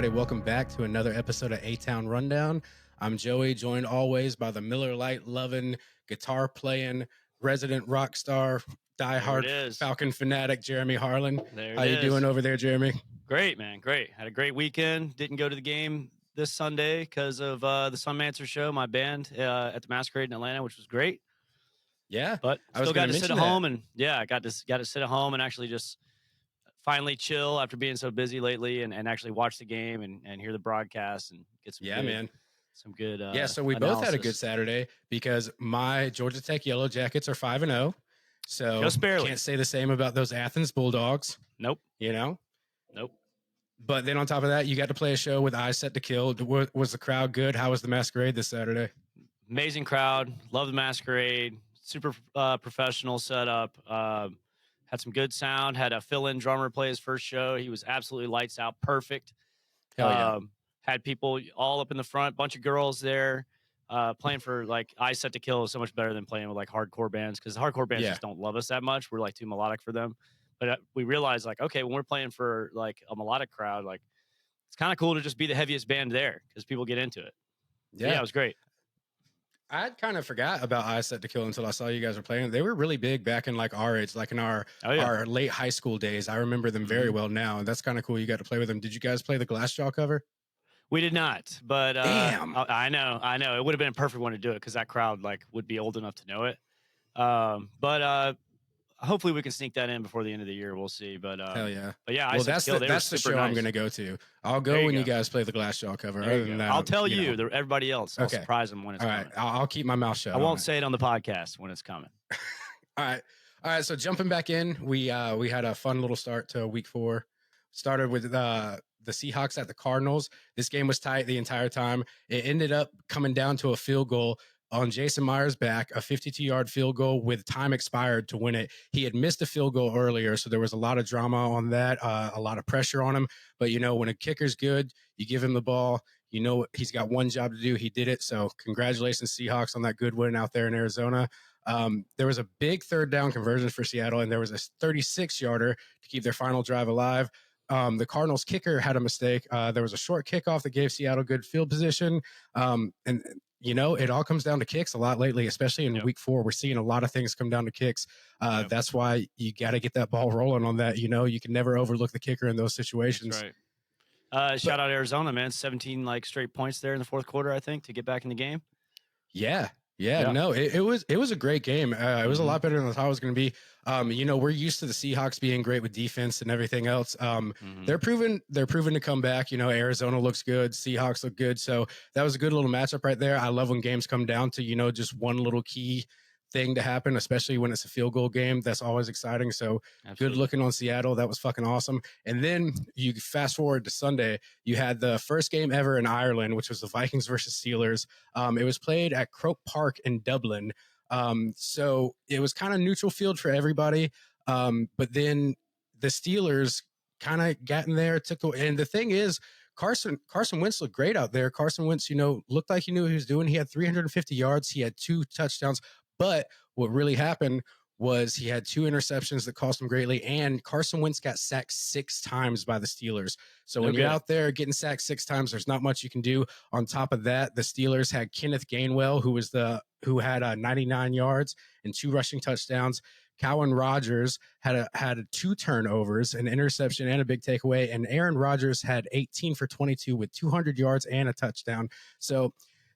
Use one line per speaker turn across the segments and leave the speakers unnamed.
everybody? Welcome back to another episode of A-Town Rundown. I'm Joey, joined always by the Miller Lite loving, guitar playing, resident rock star, diehard Falcon fanatic, Jeremy Harlan. How you doing over there, Jeremy?
Great, man. Great. Had a great weekend. Didn't go to the game this Sunday because of the Sunmancer show, my band at the Masquerade in Atlanta, which was great.
Yeah,
but still got to sit at home, and I got to sit at home and actually just finally chill after being so busy lately, and actually watch the game and hear the broadcast and get some some good
so we both had a good Saturday because my Georgia Tech Yellow Jackets are 5-0, so
just barely.
Can't say the same about those Athens Bulldogs.
Nope.
Nope.
But
then on top of that, you got to play a show with Eyes Set to Kill. Was the crowd good? How was the Masquerade this Saturday?
Amazing crowd. Love the Masquerade. Super professional setup. Had some good sound. Had a fill-in drummer play his first show. He was absolutely lights out. Perfect.
Hell yeah.
Had people all up in the front. Bunch of girls there. Playing for like Eyes Set to Kill is so much better than playing with like hardcore bands, because hardcore bands just don't love us that much. We're like too melodic for them. But we realized, like, okay, when we're playing for like a melodic crowd, like it's kind of cool to just be the heaviest band there because people get into it. Yeah, it was great.
I kind of forgot about Eyes Set to Kill until I saw you guys were playing. They were really big back in like our age, like in our late high school days. I remember them very well now, and that's kind of cool. You got to play with them. Did you guys play the Glassjaw cover?
We did not, but
damn,
I know it would have been a perfect one to do it because that crowd like would be old enough to know it. But hopefully we can sneak that in before the end of the year. We'll see. But
hell yeah.
But yeah,
well, that's the show I'm going to go to. I'll go when you guys play the Glassjaw cover. Other than that,
I'll tell everybody else. I'll surprise them when it's coming.
All right, I'll keep my mouth shut.
I won't say it on the podcast when it's coming.
All right. So jumping back in, we had a fun little start to week 4. Started with the Seahawks at the Cardinals. This game was tight the entire time. It ended up coming down to a field goal on Jason Myers' back, a 52-yard field goal with time expired to win it. He had missed a field goal earlier, so there was a lot of drama on that, a lot of pressure on him. But, when a kicker's good, you give him the ball. He's got one job to do. He did it. So congratulations, Seahawks, on that good win out there in Arizona. There was a big third down conversion for Seattle, and there was a 36-yarder to keep their final drive alive. The Cardinals kicker had a mistake. There was a short kickoff that gave Seattle good field position. It all comes down to kicks a lot lately, especially in week 4. We're seeing a lot of things come down to kicks. That's why you got to get that ball rolling on that. You can never overlook the kicker in those situations.
That's right. Shout out Arizona, man. 17 like straight points there in the fourth quarter, I think, to get back in the game.
Yeah. No, it was a great game. It was a lot better than I thought it was going to be. We're used to the Seahawks being great with defense and everything else. They're proven to come back. Arizona looks good, Seahawks look good. So that was a good little matchup right there. I love when games come down to, just one little key thing to happen, especially when it's a field goal game. That's always exciting. So Good looking on Seattle. That was fucking awesome. And then you fast forward to Sunday, you had the first game ever in Ireland, which was the Vikings versus Steelers. It was played at Croke Park in Dublin. So it was kind of neutral field for everybody. But then the Steelers kind of got in there, and the thing is, Carson Wentz looked great out there. Carson Wentz, looked like he knew what he was doing. He had 350 yards. He had 2 touchdowns. But what really happened was he had 2 interceptions that cost him greatly, and Carson Wentz got sacked 6 times by the Steelers. So when you're out there getting sacked 6 times, there's not much you can do. On top of that, the Steelers had Kenneth Gainwell, who had 99 yards and 2 rushing touchdowns. Cowan Rogers had 2 turnovers, an interception, and a big takeaway. And Aaron Rodgers had 18 for 22 with 200 yards and a touchdown. So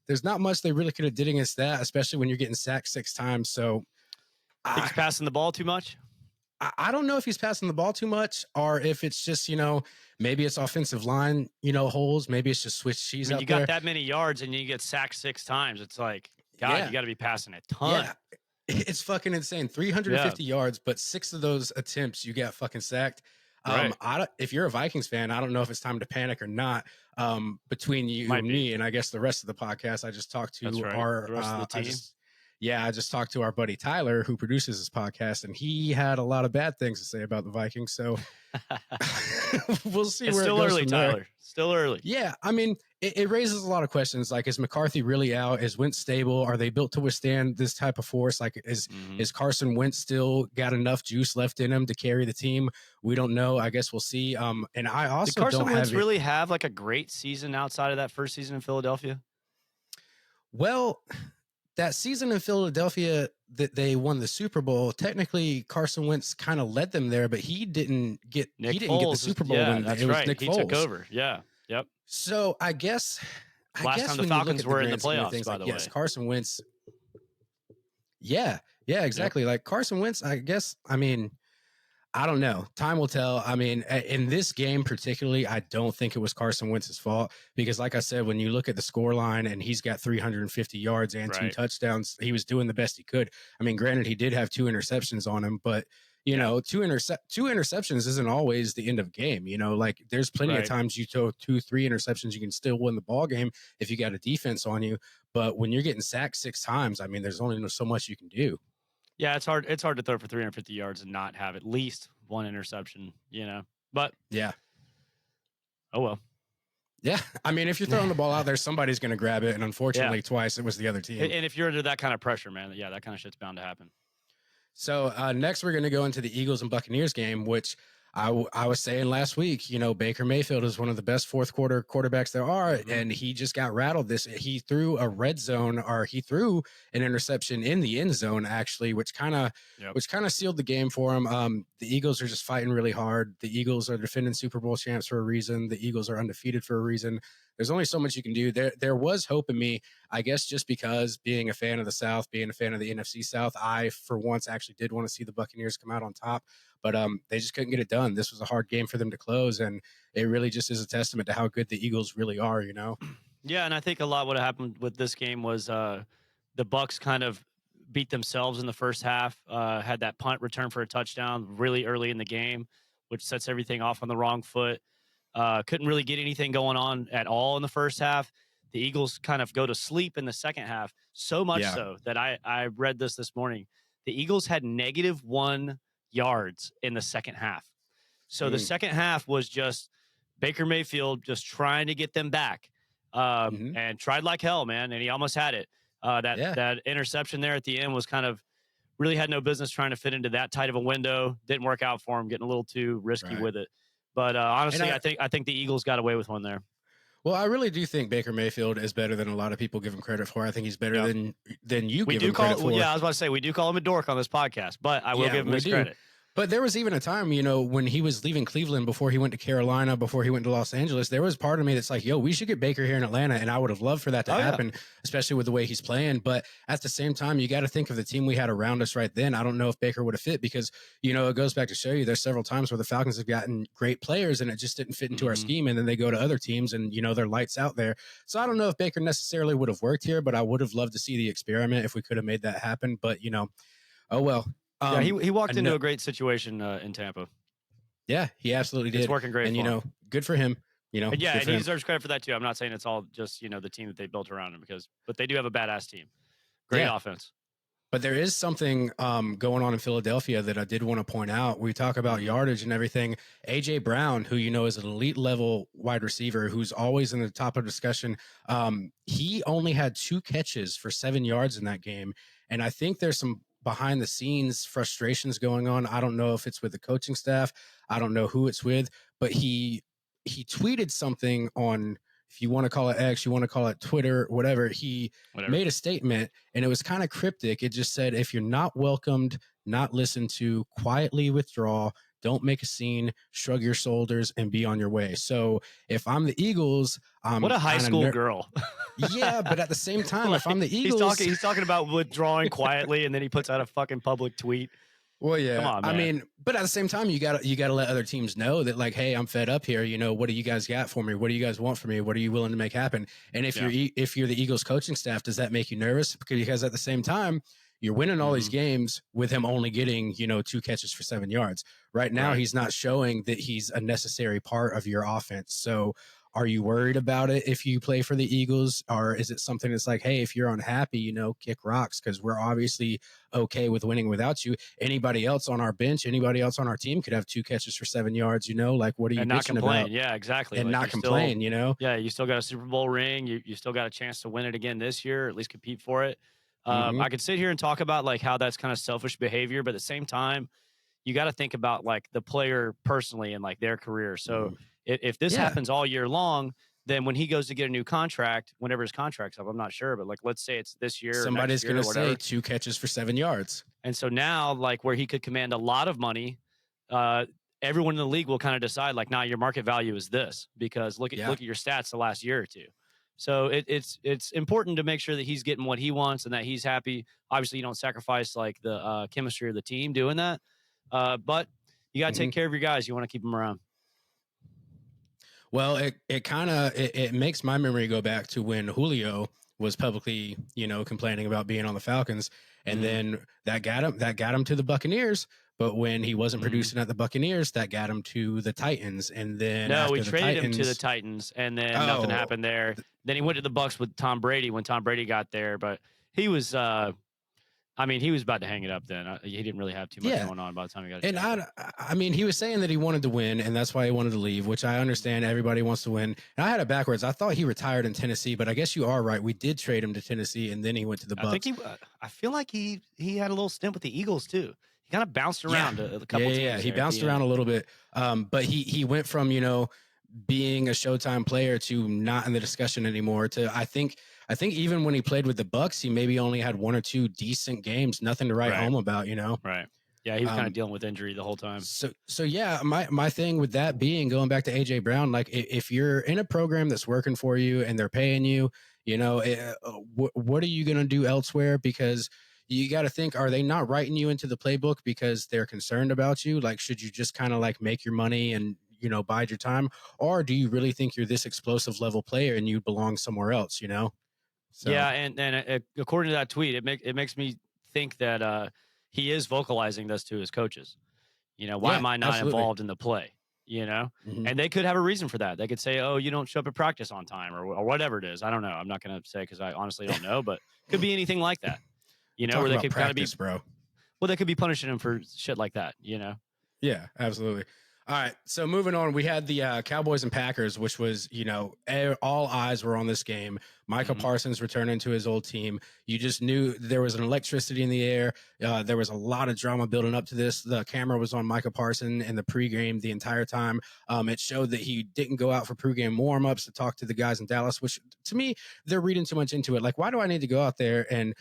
there's not much they really could have did against that, especially when you're getting sacked 6 times. So
he's passing the ball too much.
I don't know if he's passing the ball too much, or if it's just, maybe it's offensive line, holes. Maybe it's just switch cheese out there.
You got that many yards and you get sacked 6 times. It's like, God, you got to be passing a ton.
Yeah. It's fucking insane. 350 yards, but 6 of those attempts you got fucking sacked. If you're a Vikings fan, I don't know if it's time to panic or not. Between you and me, and I guess the rest of the podcast, I just talked to
the rest of the team.
yeah, I just talked to our buddy Tyler, who produces this podcast, and he had a lot of bad things to say about the Vikings. So we'll see
It's
where it
still
goes
early,
from there.
Tyler. Still early.
Yeah, I mean, it raises a lot of questions. Like, is McCarthy really out? Is Wentz stable? Are they built to withstand this type of force? Like, is Carson Wentz still got enough juice left in him to carry the team? We don't know. I guess we'll see. And I also
Did Carson
don't
Wentz
have
really have like a great season outside of that first season in Philadelphia?
Well, that season in Philadelphia that they won the Super Bowl, technically Carson Wentz kind of led them there, but he didn't get the Super Bowl when
that's
it was
right.
Nick
He
Foles.
took over. Yeah. Yep.
So I guess
Last time the
when
Falcons
you look at
were in the
grand scheme of
playoffs,
things,
by
like,
the
yes,
way.
Carson Wentz. Yeah, exactly. Like Carson Wentz, I guess. I mean, I don't know. Time will tell. I mean, in this game particularly, I don't think it was Carson Wentz's fault because, like I said, when you look at the score line and he's got 350 yards and 2 touchdowns, he was doing the best he could. I mean, granted, he did have 2 interceptions on him, but you know, 2 interceptions isn't always the end of game. You know, like there's plenty of times you throw 2, 3 interceptions, you can still win the ball game if you got a defense on you. But when you're getting sacked 6 times, I mean, there's only so much you can do.
Yeah, it's hard. It's hard to throw for 350 yards and not have at least 1 interception, you know. But
yeah.
Oh well.
Yeah, I mean, if you're throwing the ball out there, somebody's going to grab it, and unfortunately, twice it was the other team.
And if you're under that kind of pressure, man, yeah, that kind of shit's bound to happen.
So next, we're going to go into the Eagles and Buccaneers game, which I was saying last week. You know, Baker Mayfield is one of the best fourth quarter quarterbacks there are, and he just got rattled. He threw a red zone, or he threw an interception in the end zone, actually, which kind of sealed the game for him. The Eagles are just fighting really hard. The Eagles are defending Super Bowl champs for a reason. The Eagles are undefeated for a reason. There's only so much you can do. There was hope in me, I guess, just because being a fan of the South, being a fan of the NFC South, I for once actually did want to see the Buccaneers come out on top, but they just couldn't get it done. This was a hard game for them to close, and it really just is a testament to how good the Eagles really are, you know?
Yeah, and I think a lot what happened with this game was the Bucs kind of beat themselves in the first half, had that punt return for a touchdown really early in the game, which sets everything off on the wrong foot. Couldn't really get anything going on at all in the first half. The Eagles kind of go to sleep in the second half, so much so that I read this morning. The Eagles had -1 yards in the second half. So the second half was just Baker Mayfield just trying to get them back and tried like hell, man. And he almost had it. That interception there at the end was kind of really had no business trying to fit into that tight of a window. Didn't work out for him, getting a little too risky with it. But honestly, I think the Eagles got away with one there.
Well, I really do think Baker Mayfield is better than a lot of people give him credit for. I think he's better than you give him credit for.
Yeah, I was about to say we do call him a dork on this podcast, but I will give him his credit.
But there was even a time, you know, when he was leaving Cleveland before he went to Carolina, before he went to Los Angeles, there was part of me that's like, yo, we should get Baker here in Atlanta. And I would have loved for that to happen, especially with the way he's playing. But at the same time, you got to think of the team we had around us right then. I don't know if Baker would have fit because, you know, it goes back to show you there's several times where the Falcons have gotten great players and it just didn't fit into our scheme. And then they go to other teams and, you know, they're lights out there. So I don't know if Baker necessarily would have worked here, but I would have loved to see the experiment if we could have made that happen. But, you know, oh, well.
Yeah, he walked into a great situation in Tampa.
Yeah, he absolutely did.
It's working great.
And, you know, good for him. You know,
and yeah, and he deserves credit for that too. I'm not saying it's all just, you know, the team that they built around him but they do have a badass team. Great offense.
But there is something going on in Philadelphia that I did want to point out. We talk about yardage and everything. A.J. Brown, who you know is an elite level wide receiver, who's always in the top of discussion, he only had 2 catches for 7 yards in that game. And I think there's some behind the scenes frustrations going on. I don't know if it's with the coaching staff. I don't know who it's with, but he tweeted something on, if you want to call it X, you want to call it Twitter, whatever. He made a statement and it was kind of cryptic. It just said, if you're not welcomed, not listened to, quietly withdraw, don't make a scene, shrug your shoulders and be on your way. So if I'm the Eagles,
what a high school girl.
Yeah, but at the same time, if I'm the Eagles,
he's talking about withdrawing quietly, and then he puts out a fucking public tweet.
Well, yeah,
come on, man.
I mean, but at the same time, you gotta let other teams know that, like, hey, I'm fed up here. You know, what do you guys got for me? What do you guys want from me? What are you willing to make happen? And if you're the Eagles coaching staff, does that make you nervous? Because at the same time, you're winning all these games with him only getting, you know, 2 catches for 7 yards. Right now, he's not showing that he's a necessary part of your offense. So are you worried about it if you play for the Eagles, or is it something that's like, hey, if you're unhappy, kick rocks, because we're obviously okay with winning without you. Anybody else on our bench, anybody else on our team could have 2 catches for 7 yards. Like, what are you
And not
bitching about?
complain. Yeah, exactly.
And
Like
not complain.
yeah, you still got a Super Bowl ring. You still got a chance to win it again this year, or at least compete for it.
Hmm.
I could sit here and talk about like how that's kind of selfish behavior, but at the same time, you got to think about like the player personally and like their career. So if this
Yeah,
happens all year long, then when he goes to get a new contract, whenever his contract's up, I'm not sure, but like let's say it's this year or next
somebody's
year
gonna
or
say
whatever.
2 catches for 7 yards.
And so now, like where he could command a lot of money, uh, everyone in the league will kind of decide, like, nah, your market value is this because
Yeah.
look at your stats the last year or two. So it's important to make sure that he's getting what he wants and that he's happy. Obviously, you don't sacrifice like the chemistry of the team doing that, but you got to
Hmm.
take care of your guys. You want to keep them around.
Well, it kind of it makes my memory go back to when Julio was publicly, complaining about being on the Falcons, and
Mm-hmm.
then that got him to the Buccaneers. But when he wasn't
Mm-hmm.
producing at the Buccaneers, that got him to the Titans, and then
No, we
after the
traded him to the
Titans,
Titans, and then nothing
oh,
happened there. Then he went to the Bucks with Tom Brady when Tom Brady got there, but he was I mean, he was about to hang it up then. He didn't really have too much
yeah.
going on by the time he got a
And
chance.
I mean, he was saying that he wanted to win, and that's why he wanted to leave, which I understand. Everybody wants to win. And I had it backwards. I thought he retired in Tennessee, but I guess you are right. We did trade him to Tennessee, and then he went to the
I think
Bucks.
I feel like he had a little stint with the Eagles too. He kind of bounced
Yeah,
around a
yeah,
couple
yeah, yeah.
teams
He
there at
bounced
the
around
end.
a little bit, but he went from being a Showtime player to not in the discussion anymore. To I think even when he played with the Bucks, he maybe only had 1 or 2 decent games, nothing to write
Right,
home about.
right. Yeah, he was kind of
Um,
dealing with injury the whole time.
so yeah, my thing with that being going back to AJ Brown, like if you're in a program that's working for you and they're paying you, what are you gonna do elsewhere? Because you got to think, are they not writing you into the playbook because they're concerned about you? Like, should you just kind of like make your money and bide your time, or do you really think you're this explosive level player and you belong somewhere else? So
Yeah, and according to that tweet, it makes me think that he is vocalizing this to his coaches. Why
yeah,
am I not
absolutely.
involved in the play?
Hmm.
And they could have a reason for that. They could say, "Oh, you don't show up at practice on time," or whatever it is. I don't know. I'm not going to say because I honestly don't know, but could be anything like that.
We're
Where
talking
they
about
could kind of be
practice, bro.
well, they could be punishing him for shit like that.
Yeah, absolutely. All right. So moving on, we had the Cowboys and Packers, which was, all eyes were on this game. Micah
Hmm.
Parsons returning to his old team. You just knew there was an electricity in the air. There was a lot of drama building up to this. The camera was on Micah Parsons in the pregame the entire time. It showed that he didn't go out for pregame warmups to talk to the guys in Dallas, which to me, they're reading too much into it. Like, why do I need to go out there and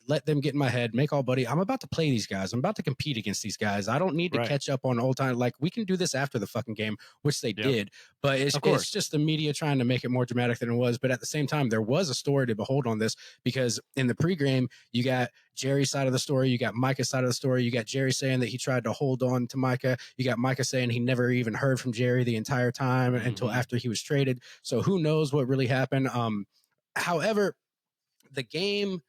let them get in my head, make all buddy? I'm about to play these guys. I'm about to compete against these guys. I don't need to
Right.
catch up on old time. Like, we can do this after the fucking game, which they
Yep.
did. But it's
Of
it's
course.
just the media trying to make it more dramatic than it was. But at the same time, there was a story to behold on this, because in the pregame, you got Jerry's side of the story, you got Micah's side of the story, you got Jerry saying that he tried to hold on to Micah, you got Micah saying he never even heard from Jerry the entire time until
Hmm.
after he was traded. So who knows what really happened? However, the game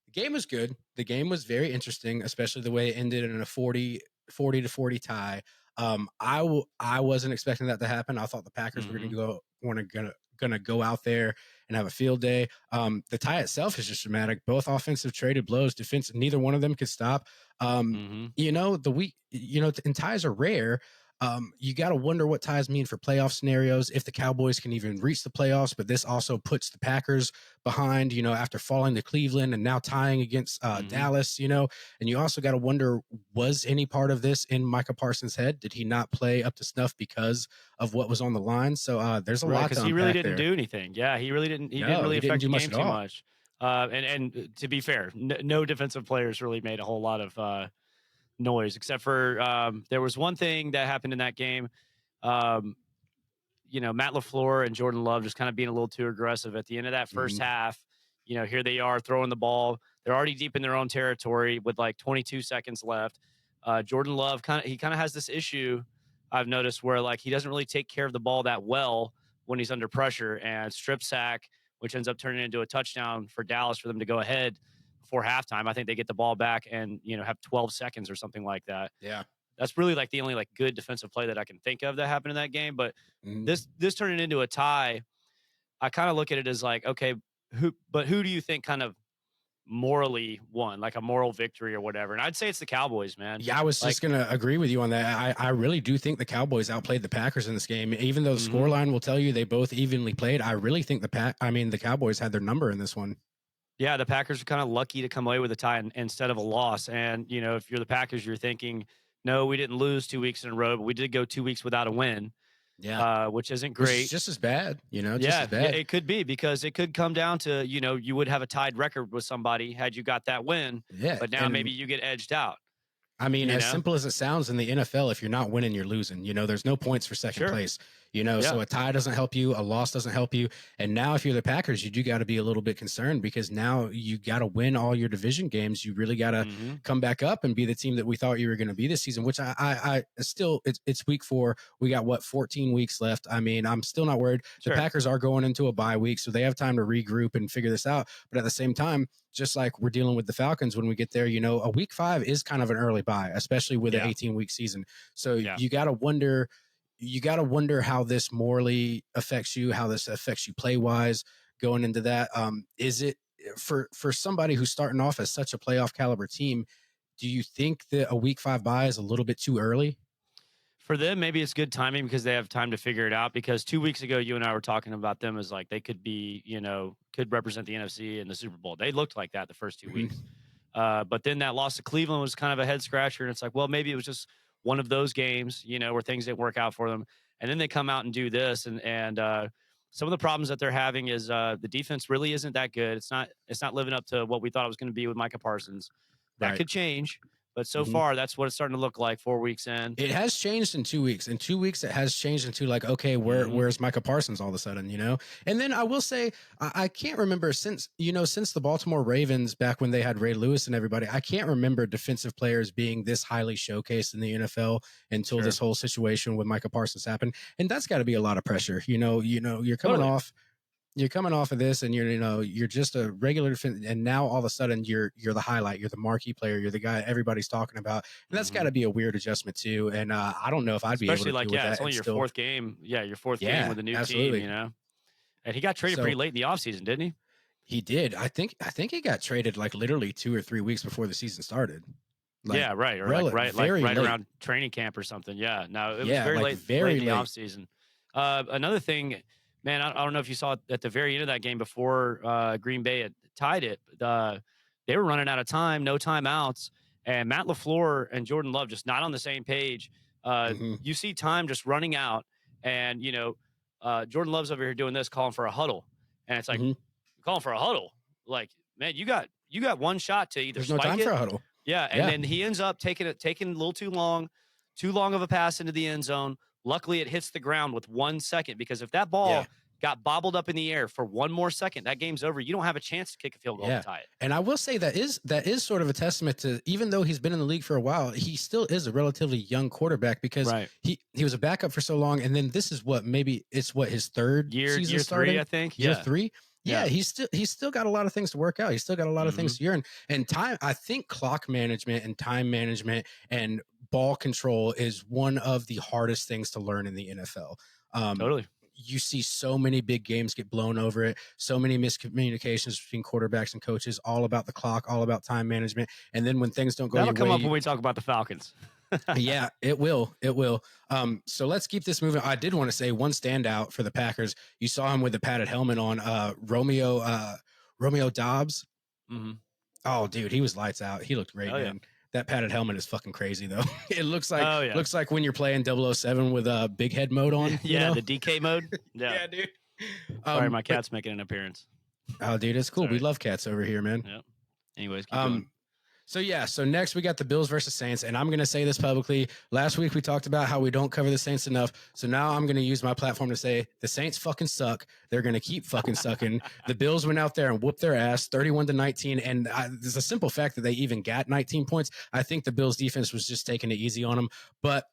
the game was good. The game was very interesting, especially the way it ended in a 40 to 40 tie. I wasn't expecting that to happen. I thought the Packers were
Hmm.
gonna go out there and have a field day. The tie itself is just dramatic. Both offensive traded blows, defense, neither one of them could stop. Um,
Hmm.
and ties are rare. You got to wonder what ties mean for playoff scenarios, if the Cowboys can even reach the playoffs. But this also puts the Packers behind, after falling to Cleveland and now tying against
Hmm.
Dallas, and you also got to wonder, was any part of this in Micah Parsons' head? Did he not play up to snuff because of what was on the line? So there's a
Right,
lot
because
to
he really
unpack
didn't
there.
do anything. Yeah, he really didn't. He didn't
No,
really
he didn't
affect
do
the
much
game
at
too
all.
much. And to be fair, no defensive players really made a whole lot of noise, except for there was one thing that happened in that game. Um, Matt LaFleur and Jordan Love just kind of being a little too aggressive at the end of that first
Mhm.
half. Here they are throwing the ball. They're already deep in their own territory with like 22 seconds left. Jordan Love kind of has this issue I've noticed where like he doesn't really take care of the ball that well when he's under pressure, and strip sack, which ends up turning into a touchdown for Dallas for them to go ahead before halftime. I think they get the ball back and have 12 seconds or something like that.
Yeah.
That's really like the only like good defensive play that I can think of that happened in that game. But
Mhm.
this turning into a tie, I kind of look at it as like, okay, who do you think kind of morally won, like a moral victory or whatever? And I'd say it's the Cowboys, man.
Yeah, I was
Like,
just gonna agree with you on that. I really do think the Cowboys outplayed the Packers in this game. Even though the
mhm.
scoreline will tell you they both evenly played, I really think the Cowboys had their number in this one.
Yeah, the Packers are kind of lucky to come away with a tie instead of a loss. And you know, if you're the Packers, you're thinking, no, we didn't lose 2 weeks in a row, but we did go 2 weeks without a win,
Yeah,
which isn't
which is
great.
just as bad, just as
Yeah,
bad.
it could be because it could come down to, you know, you would have a tied record with somebody had you got that win,
Yeah,
but now maybe
and
you get edged out,
I mean,
you
as
know?
simple as it sounds in the NFL, if you're not winning, you're losing. There's no points for second
Sure.
place.
Yeah.
So a tie doesn't help you, a loss doesn't help you. And now, if you're the Packers, you do got to be a little bit concerned because now you got to win all your division games. You really got to
Hmm.
come back up and be the team that we thought you were going to be this season. Which I still, it's week 4. We got 14 weeks left. I mean, I'm still not worried. The
Sure.
Packers are going into a bye week, so they have time to regroup and figure this out. But at the same time, just like we're dealing with the Falcons when we get there, a week 5 is kind of an early bye, especially with an
Yeah.
18-week season. So
Yeah.
you got to wonder how this morally affects you, how this affects you play wise going into that. Is it for somebody who's starting off as such a playoff caliber team? Do you think that a week 5 bye is a little bit too early?
For them, maybe it's good timing because they have time to figure it out. Because 2 weeks ago, you and I were talking about them as like they could be, you know, could represent the NFC in the Super Bowl. They looked like that the first 2 weeks.
Mhm.
But then that loss to Cleveland was kind of a head scratcher. And it's like, well, maybe it was just one of those games, you know, where things didn't work out for them. And then they come out and do this. And some of the problems that they're having is the defense really isn't that good. It's not living up to what we thought it was going to be with Micah Parsons. That
Right.
could change. But so
Mhm.
far, that's what it's starting to look like 4 weeks in.
It has changed in 2 weeks. In 2 weeks, it has changed into like, okay,
Hmm.
where's Micah Parsons all of a sudden? And then I will say, I can't remember since the Baltimore Ravens back when they had Ray Lewis and everybody, I can't remember defensive players being this highly showcased in the NFL until this
Sure.
whole situation with Micah Parsons happened. And that's got to be a lot of pressure.
Totally.
You're coming off of this and you're just a regular and now all of a sudden you're the highlight, you're the marquee player, you're the guy everybody's talking about, and that's got
Hmm.
to be a weird adjustment too. And I don't know if I'd be able
Especially
to deal
like,
with
yeah,
that
it's
and
only your
still.
fourth game. Yeah, your fourth game
Yeah,
with a new team,
absolutely.
you know? And he got traded pretty
So
late in the offseason, didn't he?
he did. I think he got traded like literally 2 or 3 weeks before the season started, like
Yeah, right. Or like
very
right
late.
around training camp or something. Yeah. No, it was
Yeah,
very
like
late
very
in the
late.
offseason. Another thing, man, I don't know if you saw it at the very end of that game before Green Bay had tied it. They were running out of time, no timeouts, and Matt LaFleur and Jordan Love just not on the same page.
Hmm.
You see time just running out, and you know, Jordan Love's over here doing this, calling for a huddle, and it's like
Hmm.
calling for a huddle. Like, man, you got one shot to either
There's no
spike
time for
it.
a huddle.
Yeah, and
Yeah.
then he ends up taking a little too long of a pass into the end zone. Luckily, it hits the ground with 1 second because if that
Yeah.
ball got bobbled up in the air for one more second, that game's over. You don't have a chance to kick a field goal to
Yeah.
tie it.
And I will say that is sort of a testament to, even though he's been in the league for a while, he still is a relatively young quarterback because
Right.
he was a backup for so long. And then this is his third season
Year three,
starting,
I think.
year
Yeah.
3. Yeah,
Yeah.
he's still got a lot of things to work out. He's still got a lot of
Hmm.
things to learn. And time, I think clock management and time management and ball control is one of the hardest things to learn in the NFL. Um,
Totally.
you see so many big games get blown over it, so many miscommunications between quarterbacks and coaches, all about the clock, all about time management. And then when things don't go
That'll
your
come
way,
up when we talk about the Falcons.
yeah, it will. It will. So let's keep this moving. I did want to say one standout for the Packers. You saw him with the padded helmet on, Romeo Dobbs.
Hmm.
Oh, dude, he was lights out. He looked great,
Oh yeah.
man. That padded helmet is fucking crazy though. It looks like
Oh yeah.
looks like when you're playing 007 with a big head mode on,
Yeah. The DK mode. Yeah.
Yeah, dude.
Sorry, my
But
cat's making an appearance.
oh, dude, it's cool. We
Sorry.
love cats over here, man.
Yeah. Anyways, keep going.
Um, so next we got the Bills versus Saints, and I'm gonna say this publicly. Last week we talked about how we don't cover the Saints enough, so now I'm gonna use my platform to say the Saints fucking suck. They're gonna keep fucking sucking. The Bills went out there and whooped their ass, 31-19, and there's a simple fact that they even got 19 points. I think the Bills defense was just taking it easy on them, but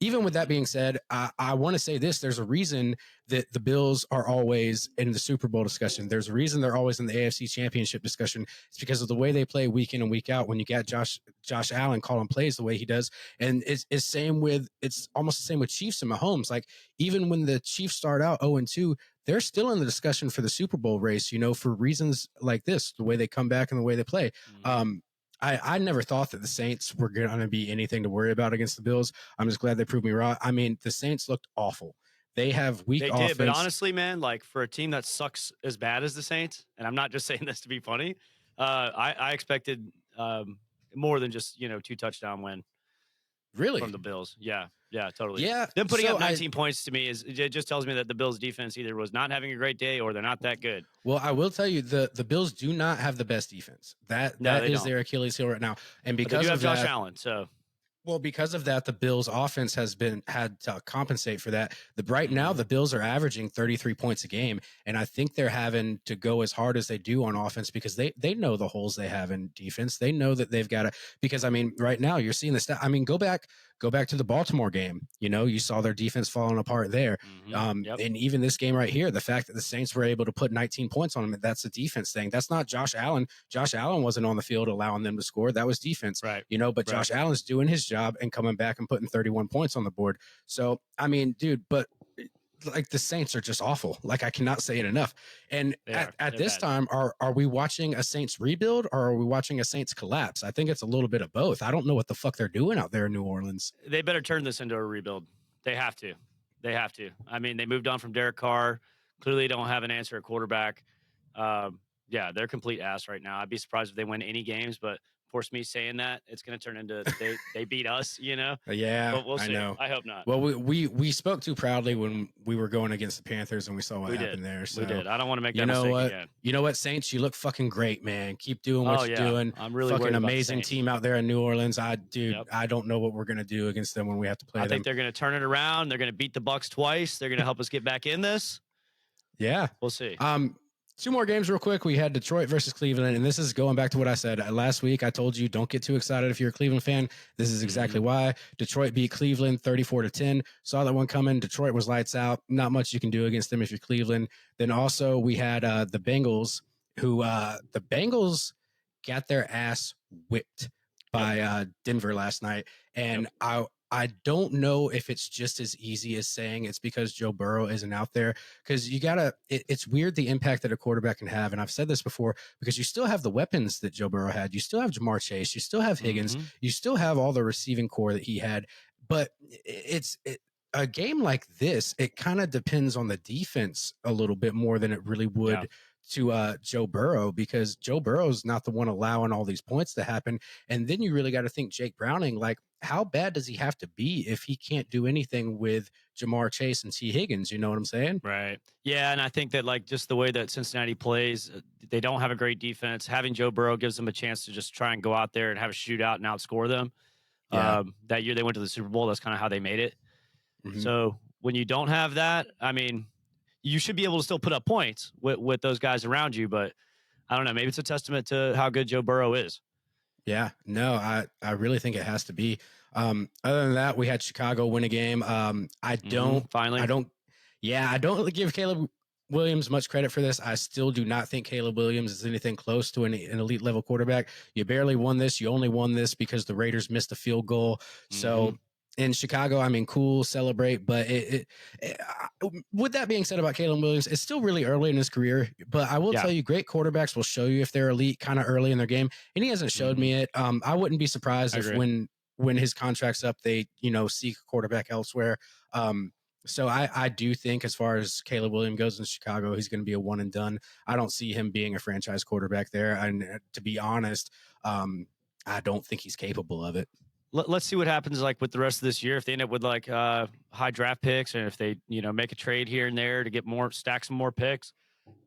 even with that being said, I want to say this. There's a reason that the Bills are always in the Super Bowl discussion. There's a reason they're always in the AFC Championship discussion. It's because of the way they play week in and week out. When you got Josh Allen calling plays the way he does, and it's almost the same with Chiefs and Mahomes. Like even when the Chiefs start out 0-2, they're still in the discussion for the Super Bowl race. For reasons like this, the way they come back and the way they play.
Mhm.
I never thought that the Saints were going to be anything to worry about against the Bills. I'm just glad they proved me wrong. I mean, the Saints looked awful. They have weak
They did, but
offense.
honestly, man, like for a team that sucks as bad as the Saints, and I'm not just saying this to be funny, I expected more than just 2 touchdown win
Really?
from the Bills. Yeah, yeah, totally.
Yeah.
Them putting
So
up 19 points to me it just tells me that the Bills defense either was not having a great day or they're not that good.
well, I will tell you the Bills do not have the best defense. That
No,
that
they
is
don't.
their Achilles heel right now, and
But they do
because
have
of
Josh
that,
Allen, so
because of that, the Bills' offense has had to compensate for that. Right now,
mhm.
the Bills are averaging 33 points a game, and I think they're having to go as hard as they do on offense because they know the holes they have in defense. They know that they've got to, because I mean, right now you're seeing the stat. I mean, go back to the Baltimore game. You saw their defense falling apart there.
Yep.
And even this game right here, the fact that the Saints were able to put 19 points on them, that's a defense thing. That's not Josh Allen. Josh Allen wasn't on the field allowing them to score. That was defense.
Right.
But
Right.
Josh Allen's doing his job and coming back and putting 31 points on the board. So, I mean, dude, but like the Saints are just awful. Like I cannot say it enough. And at
They're
this
bad.
time, are we watching a Saints rebuild or are we watching a Saints collapse? I think it's a little bit of both. I don't know what the fuck they're doing out there in New Orleans.
They better turn this into a rebuild. They have to. They have to. I mean, they moved on from Derek Carr. Clearly, don't have an answer at quarterback. Yeah, they're complete ass right now. I'd be surprised if they win any games, but of course, me saying that, it's going to turn into they beat us.
Yeah,
But we'll
I
see.
know.
I hope not.
Well, we spoke too proudly when we were going against the Panthers and we saw what
We
happened
did.
there. So
We did. I don't want to make
you
that
know
mistake
what?
again.
You know what, Saints? You look fucking great, man. Keep doing what
Oh
you're
yeah,
doing.
I'm really
Fucking
worried about the
amazing
Saints.
team out there in New Orleans. I
Yep.
don't know what we're gonna do against them when we have to play
I
them.
think they're going to turn it around. They're going to beat the Bucks twice. They're going to help us get back in this.
Yeah.
We'll see.
Two more games real quick. We had Detroit versus Cleveland, and this is going back to what I said last week. I told you don't get too excited if you're a Cleveland fan. This is exactly why. Detroit beat Cleveland 34-10. Saw that one coming. Detroit was lights out. Not much you can do against them if you're Cleveland. Then also we had the Bengals, who the Bengals got their ass whipped by Denver last night, and I don't know if it's just as easy as saying it's because Joe Burrow isn't out there, because it's weird the impact that a quarterback can have. And I've said this before, because you still have the weapons that Joe Burrow had. You still have Jamar Chase. You still have Higgins. You still have all the receiving core that he had. But a game like this, it kind of depends on the defense a little bit more than it really would to Joe Burrow, because Joe Burrow's not the one allowing all these points to happen. And then you really got to think Jake Browning, like, how bad does he have to be if he can't do anything with Jamar Chase and T. Higgins? You know what I'm saying?
Right. Yeah, and I think that like just the way that Cincinnati plays, they don't have a great defense. Having Joe Burrow gives them a chance to just try and go out there and have a shootout and outscore them.
Yeah.
That year they went to the Super Bowl. That's kind of how they made it.
Mm-hmm.
So when you don't have that, I mean, you should be able to still put up points with those guys around you. But I don't know. Maybe it's a testament to how good Joe Burrow is.
Yeah, no, I really think it has to be. Other than that, we had Chicago win a game. I don't really give Caleb Williams much credit for this. I still do not think Caleb Williams is anything close to an elite level quarterback. You barely won this. You only won this because the Raiders missed a field goal. So in Chicago, I mean, cool, celebrate. But with that being said about Caleb Williams, it's still really early in his career. But I will tell you, great quarterbacks will show you if they're elite kind of early in their game. And he hasn't showed me it. I wouldn't be surprised if when his contract's up, they seek a quarterback elsewhere. So I do think, as far as Caleb Williams goes in Chicago, he's going to be a one and done. I don't see him being a franchise quarterback there. And to be honest, I don't think he's capable of it.
Let's see what happens like with the rest of this year. If they end up with like high draft picks, and if they make a trade here and there to get stack some more picks,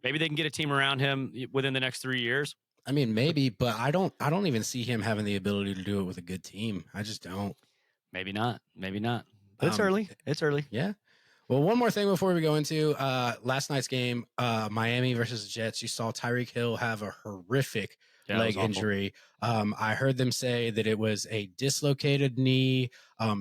maybe they can get a team around him within the next 3 years.
I mean, maybe, but I don't even see him having the ability to do it with a good team. I just don't.
Maybe not. But it's early. It's early.
Yeah. Well, one more thing before we go into last night's game, Miami versus the Jets. You saw Tyreek Hill have a horrific
Yeah, it was
leg
awful.
injury. I heard them say that it was a dislocated knee,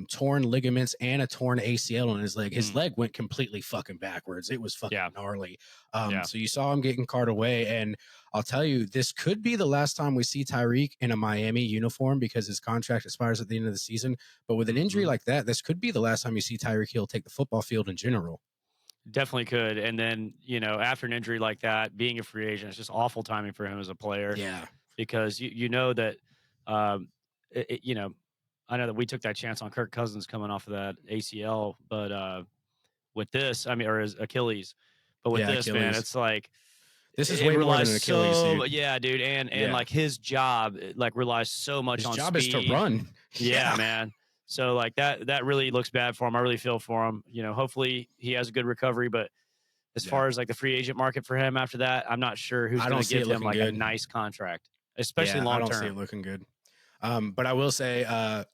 torn ligaments, and a torn ACL in his leg. His
Mm,
leg went completely fucking backwards. It was fucking
yeah,
gnarly.
yeah.
So you saw him getting carted away, and I'll tell you, this could be the last time we see Tyreek in a Miami uniform because his contract expires at the end of the season. But with an injury
Hmm.
like that, this could be the last time you see Tyreek Hill take the football field in general.
Definitely could. And then, after an injury like that, being a free agent, it's just awful timing for him as a player
Yeah.
because you know that, um, I know that we took that chance on Kirk Cousins coming off of that ACL, but with this, I mean, or his Achilles, but with
Yeah,
this, man,
Achilles.
it's like
This is
it
way more than
relies
an Achilles,
so,
dude.
yeah, dude, and
Yeah.
like his job, like relies so much
His
on
job is to
speed.
run.
Yeah,
Yeah.
man. So like that really looks bad for him. I really feel for him. Hopefully he has a good recovery, but as
Yeah.
far as like the free agent market for him after that, I'm not sure who's
I
going
don't
to
see
give
it
him
looking
like a
good.
nice contract, especially
Yeah, I
long
don't see it
term.
looking good. But I will say,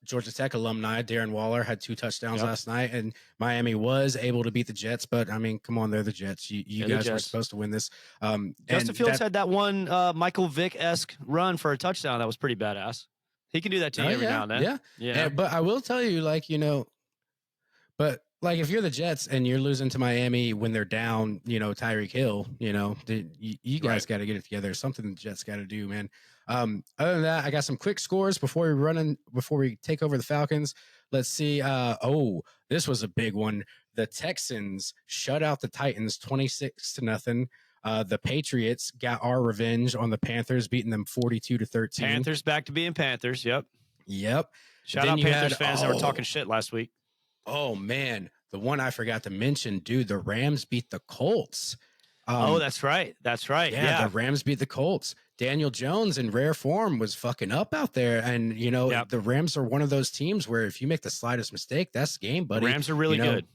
Georgia Tech alumni Darren Waller had 2 touchdowns
Yep.
last night, and Miami was able to beat the Jets. But I mean, come on, they're the Jets. You
Yeah, the
guys were
Jets.
supposed to win this.
Justin
And
Fields
that.
had that one Michael Vick esque run for a touchdown that was pretty badass. He can do that to
Oh
you every
yeah,
now and then.
yeah.
Yeah.
But I will tell you, like but like if you're the Jets and you're losing to Miami when they're down, Tyreek Hill, you
Right.
guys got to get it together. Something the Jets got to do, man. Other than that, I got some quick scores before we take over the Falcons. Let's see. This was a big one. The Texans shut out the Titans 26-0. The Patriots got our revenge on the Panthers, beating them 42-13.
Panthers back to being Panthers. Yep.
Yep. And
Shout
then
out
you
Panthers
had
fans that were talking shit last week.
Oh man, the one I forgot to mention, dude, the Rams beat the Colts.
Oh,
Um,
that's right. That's right.
yeah, the
Yeah.
Rams beat the Colts. Daniel Jones in rare form was fucking up out there. And
Yep.
the Rams are one of those teams where if you make the slightest mistake, that's the game,
The
buddy.
Rams are really good.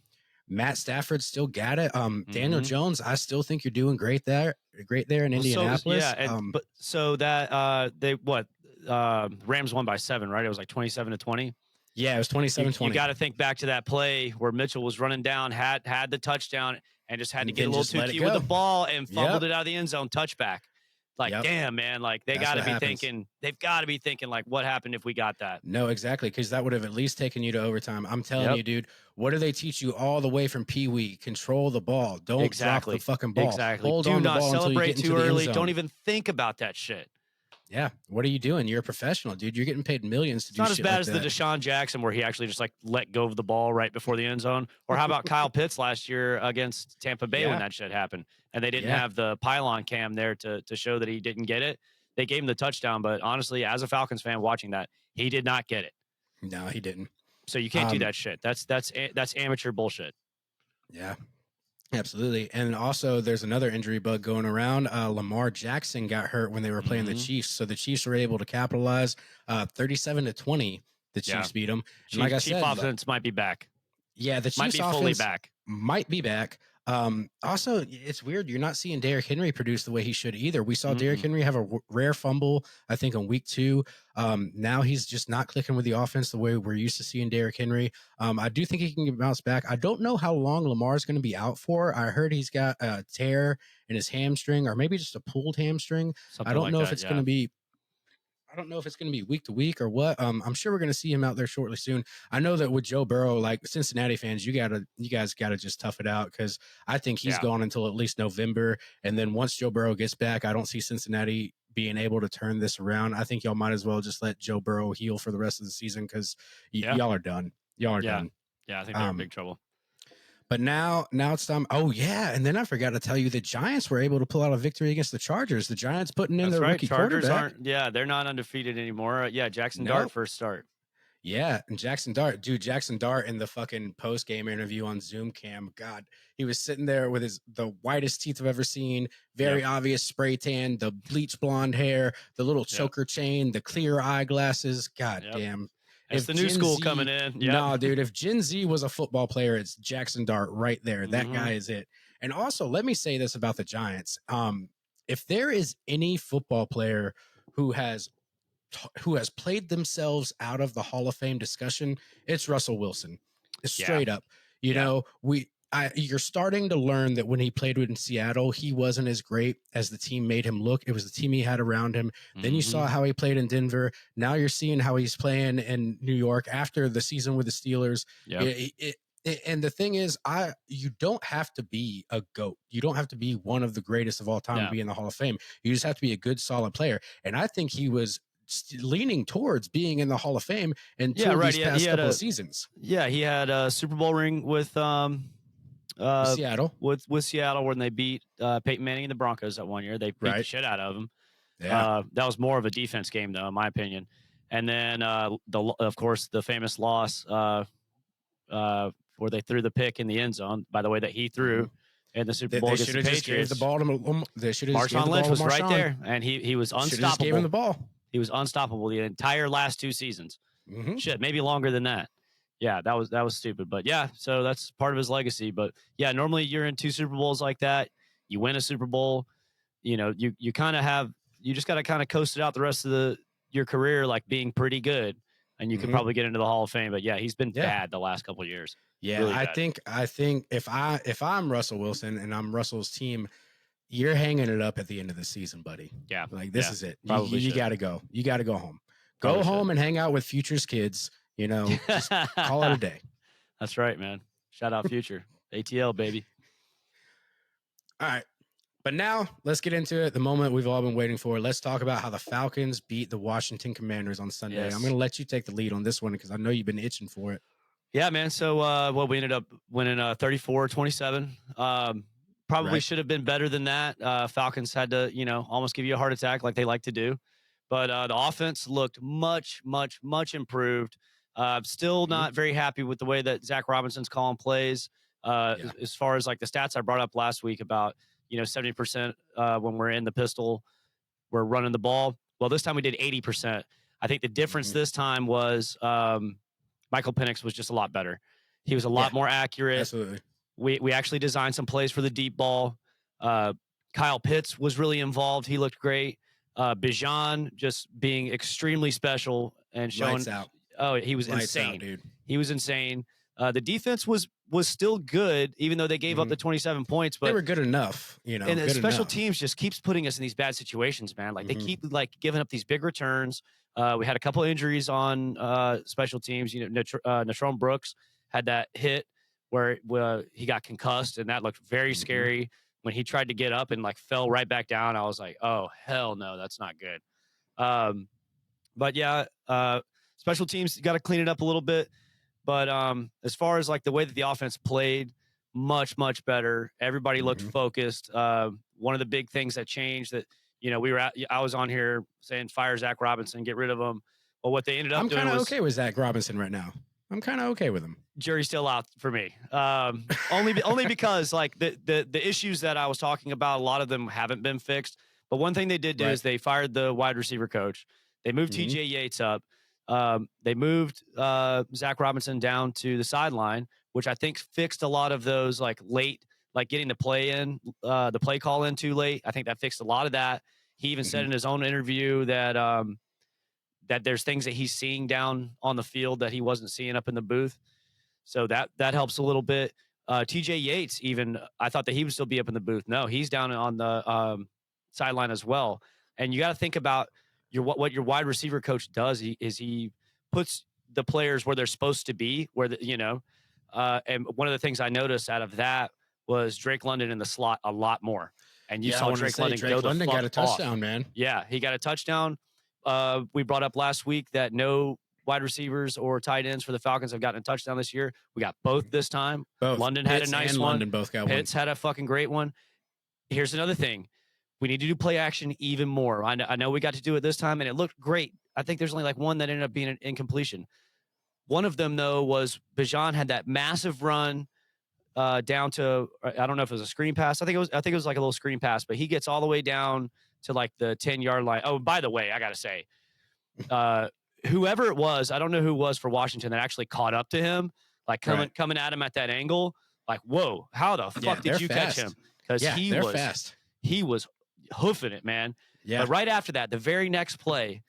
Matt Stafford still got it. Daniel
Hmm.
Jones, I still think you're doing great there. Great there in
Well, so yeah,
Indianapolis.
but so that they what Rams won by 7, right? It was like 27-20.
Yeah, it was
You
27-20.
got to think back to that play where Mitchell was running down, had the touchdown, and just had to
And
get a
then
little
just
too
let it
cute with the
go.
ball and fumbled
Yep.
it out of the end zone, touchback. Like,
Yep.
damn, man, like they
That's
got to
what
be
happens.
thinking, they've got to be thinking, like, what happened if we got that?
No, exactly, because that would have at least taken you to overtime. I'm telling
Yep,
you, dude. What do they teach you all the way from Pee Wee? Control the ball. Don't drop the
exactly,
fucking ball.
exactly.
Hold
Do
on the
not
ball until you
celebrate
get into
too
the end
early. Don't
zone.
even think about that shit.
Yeah. What are you doing? You're a professional, dude. You're getting paid millions to
It's
do
not as
shit
bad
like
as the
that.
Deshaun Jackson where he actually just like let go of the ball right before the end zone. Or how about Kyle Pitts last year against Tampa Bay when
Yeah.
that shit happened and they didn't
Yeah.
have the pylon cam there to show that he didn't get it. They gave him the touchdown, but honestly, as a Falcons fan watching that, he did not get it.
No, he didn't.
So you can't do that shit. That's amateur bullshit.
Yeah. Absolutely. And also, there's another injury bug going around. Lamar Jackson got hurt when they were playing the
Hmm.
Chiefs. So the Chiefs were able to capitalize 37-20. The
Yeah,
Chiefs beat them. And like I
Chief
said,
offense might be back.
yeah, the
Might
Chiefs
be fully
offense
back.
might be back. Also, it's weird. You're not seeing Derrick Henry produce the way he should either. We saw Derrick
Mm-mm.
Henry have a rare fumble, I think, on week 2. Now he's just not clicking with the offense the way we're used to seeing Derrick Henry. I do think he can bounce back. I don't know how long Lamar's going to be out for. I heard he's got a tear in his hamstring or maybe just a pulled hamstring. I
Something
don't
like
know if
that.
it's going to
Yeah.
be I don't know if it's going to be week to week or what. I'm sure we're going to see him out there shortly soon. I know that with Joe Burrow, like Cincinnati fans, you guys gotta just tough it out because I think he's
Yeah.
gone until at least November. And then once Joe Burrow gets back, I don't see Cincinnati being able to turn this around. I think y'all might as well just let Joe Burrow heal for the rest of the season because
Yeah.
y'all are done. Y'all are
Yeah.
done.
Yeah. I think they're in big trouble.
But now it's time. Oh yeah, and then I forgot to tell you the Giants were able to pull out a victory against the Chargers. The Giants putting in
That's
their
right.
rookie
Chargers
quarterback.
aren't. Yeah, they're not undefeated anymore. Yeah, Jackson Dart
No.
first start.
Yeah, and Jackson Dart in the fucking post game interview on Zoom cam. God, he was sitting there with the whitest teeth I've ever seen. Very obvious spray tan, the bleach blonde hair, the little choker chain, the clear eyeglasses. God damn.
It's
If
the new
Gen
school
Z,
coming in. Yep.
nah, dude, if Gen Z was a football player, it's Jackson Dart right there. That
Mhm.
guy is it. And also, let me say this about the Giants. If there is any football player who has played themselves out of the Hall of Fame discussion, it's Russell Wilson. Straight up. You
Yeah.
know, you're starting to learn that when he played in Seattle, he wasn't as great as the team made him look. It was the team he had around him. Then you saw how he played in Denver. Now you're seeing how he's playing in New York after the season with the Steelers.
Yep.
And the thing is, you don't have to be a GOAT. You don't have to be one of the greatest of all time to be in the Hall of Fame. You just have to be a good, solid player. And I think he was leaning towards being in the Hall of Fame until these past couple of seasons.
Yeah, he had a Super Bowl ring with
Seattle.
With Seattle when they beat Peyton Manning and the Broncos that one year. They beat the shit out of them.
Yeah.
That was more of a defense game, though, in my opinion. And then, of course, the famous loss where they threw the pick in the end zone, by the way, that he threw in the Super Bowl against the Patriots.
The ball to, they should have
Marshawn Lynch was right there, and he was unstoppable.
Gave him the ball.
He was unstoppable the entire last 2 seasons. Shit, maybe longer than that. Yeah, that was stupid. But yeah, so that's part of his legacy. But yeah, normally you're in 2 Super Bowls like that. You win a Super Bowl, you just got to kind of coast it out the rest of your career, like being pretty good, and you could probably get into the Hall of Fame. But yeah, he's been bad the last couple of years.
Yeah, really I think if I'm Russell Wilson and I'm Russell's team, you're hanging it up at the end of the season, buddy.
Yeah,
like this is it. You got to go. You got to go home. Go home and hang out with Future's kids. Just call it a day.
That's right, man. Shout out Future. ATL, baby.
All right. But now let's get into it. The moment we've all been waiting for. Let's talk about how the Falcons beat the Washington Commanders on Sunday. Yes. I'm going to let you take the lead on this one because I know you've been itching for it.
Yeah, man. So, we ended up winning 34-27. Probably should have been better than that. Falcons had to, almost give you a heart attack like they like to do. But the offense looked much, much, much improved. Still not very happy with the way that Zach Robinson's calling plays. As far as like the stats I brought up last week about, 70% when we're in the pistol, we're running the ball. Well, this time we did 80%. I think the difference this time was Michael Penix was just a lot better. He was a lot more accurate.
Absolutely.
We actually designed some plays for the deep ball. Kyle Pitts was really involved. He looked great. Bijan just being extremely special and showing.
Lights out.
Oh, he was
Lights
insane,
out, dude.
He was insane. The defense was still good, even though they gave up the 27 points. But
they were good enough, And
the special teams just keeps putting us in these bad situations, man. Like they keep like giving up these big returns. We had a couple injuries on special teams. Natrone Brooks had that hit where he got concussed, and that looked very scary. When he tried to get up and like fell right back down, I was like, oh, hell no, that's not good. But yeah, special teams got to clean it up a little bit. But as far as like the way that the offense played, much, much better. Everybody looked focused. One of the big things that changed that, I was on here saying fire Zach Robinson, get rid of him. Well, what they ended up doing was... I'm
kind of okay with Zach Robinson right now. I'm kind of okay with him.
Jury's still out for me. Only because like the issues that I was talking about, a lot of them haven't been fixed. But one thing they did do is they fired the wide receiver coach. They moved TJ Yates up. They moved Zach Robinson down to the sideline, which I think fixed a lot of those like late, like getting the play call in too late. I think that fixed a lot of that. He even said in his own interview that that there's things that he's seeing down on the field that he wasn't seeing up in the booth. So that helps a little bit. TJ Yates, even, I thought that he would still be up in the booth. No, he's down on the sideline as well. And you got to think about what your wide receiver coach does. He puts the players where they're supposed to be, and one of the things I noticed out of that was Drake London in the slot a lot more. And you saw Drake London go the fuck
got a touchdown,
off.
Man.
Yeah, he got a touchdown. We brought up last week that no wide receivers or tight ends for the Falcons have gotten a touchdown this year. We got both this time.
Both.
London
Pitts
had a nice one.
London both got
Pitts had a fucking great one. Here's another thing. We need to do play action even more. I know we got to do it this time, and it looked great. I think there's only like one that ended up being an incompletion. One of them, though, was Bijan had that massive run down to, I don't know if it was a screen pass. I think it was like a little screen pass, but he gets all the way down to like the 10-yard line. Oh, by the way, I got to say, whoever it was, I don't know who it was for Washington that actually caught up to him, like coming at him at that angle. Like, whoa, how the fuck did you catch him? Because he was fast. He was hoofing it, man. Yeah. But right after that, the very next play,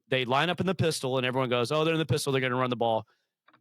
they line up in the pistol, and everyone goes, oh, they're in the pistol. They're going to run the ball.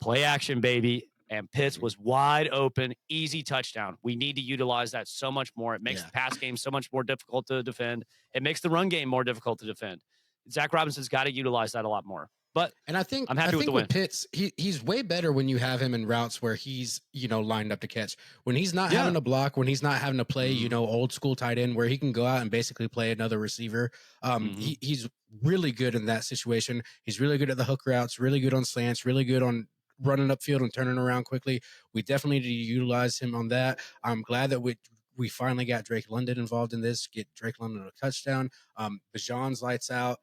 Play action, baby. and Pitts was wide open, easy touchdown. We need to utilize that so much more. It makes
Yeah.
the pass game so much more difficult to defend. It makes the run game more difficult to defend. Zach Robinson's got to utilize that a lot more. But
And
I'm
I
happy with the
think with
win.
Pitts, he's way better when you have him in routes where he's, lined up to catch. When he's not
Yeah.
having to block, when he's not having to play,
Mhm.
old school tight end where he can go out and basically play another receiver.
Mhm.
He's really good in that situation. He's really good at the hook routes, really good on slants, really good on running upfield and turning around quickly. We definitely need to utilize him on that. I'm glad that we finally got Drake London involved in this, get Drake London a touchdown. Bijan's lights out.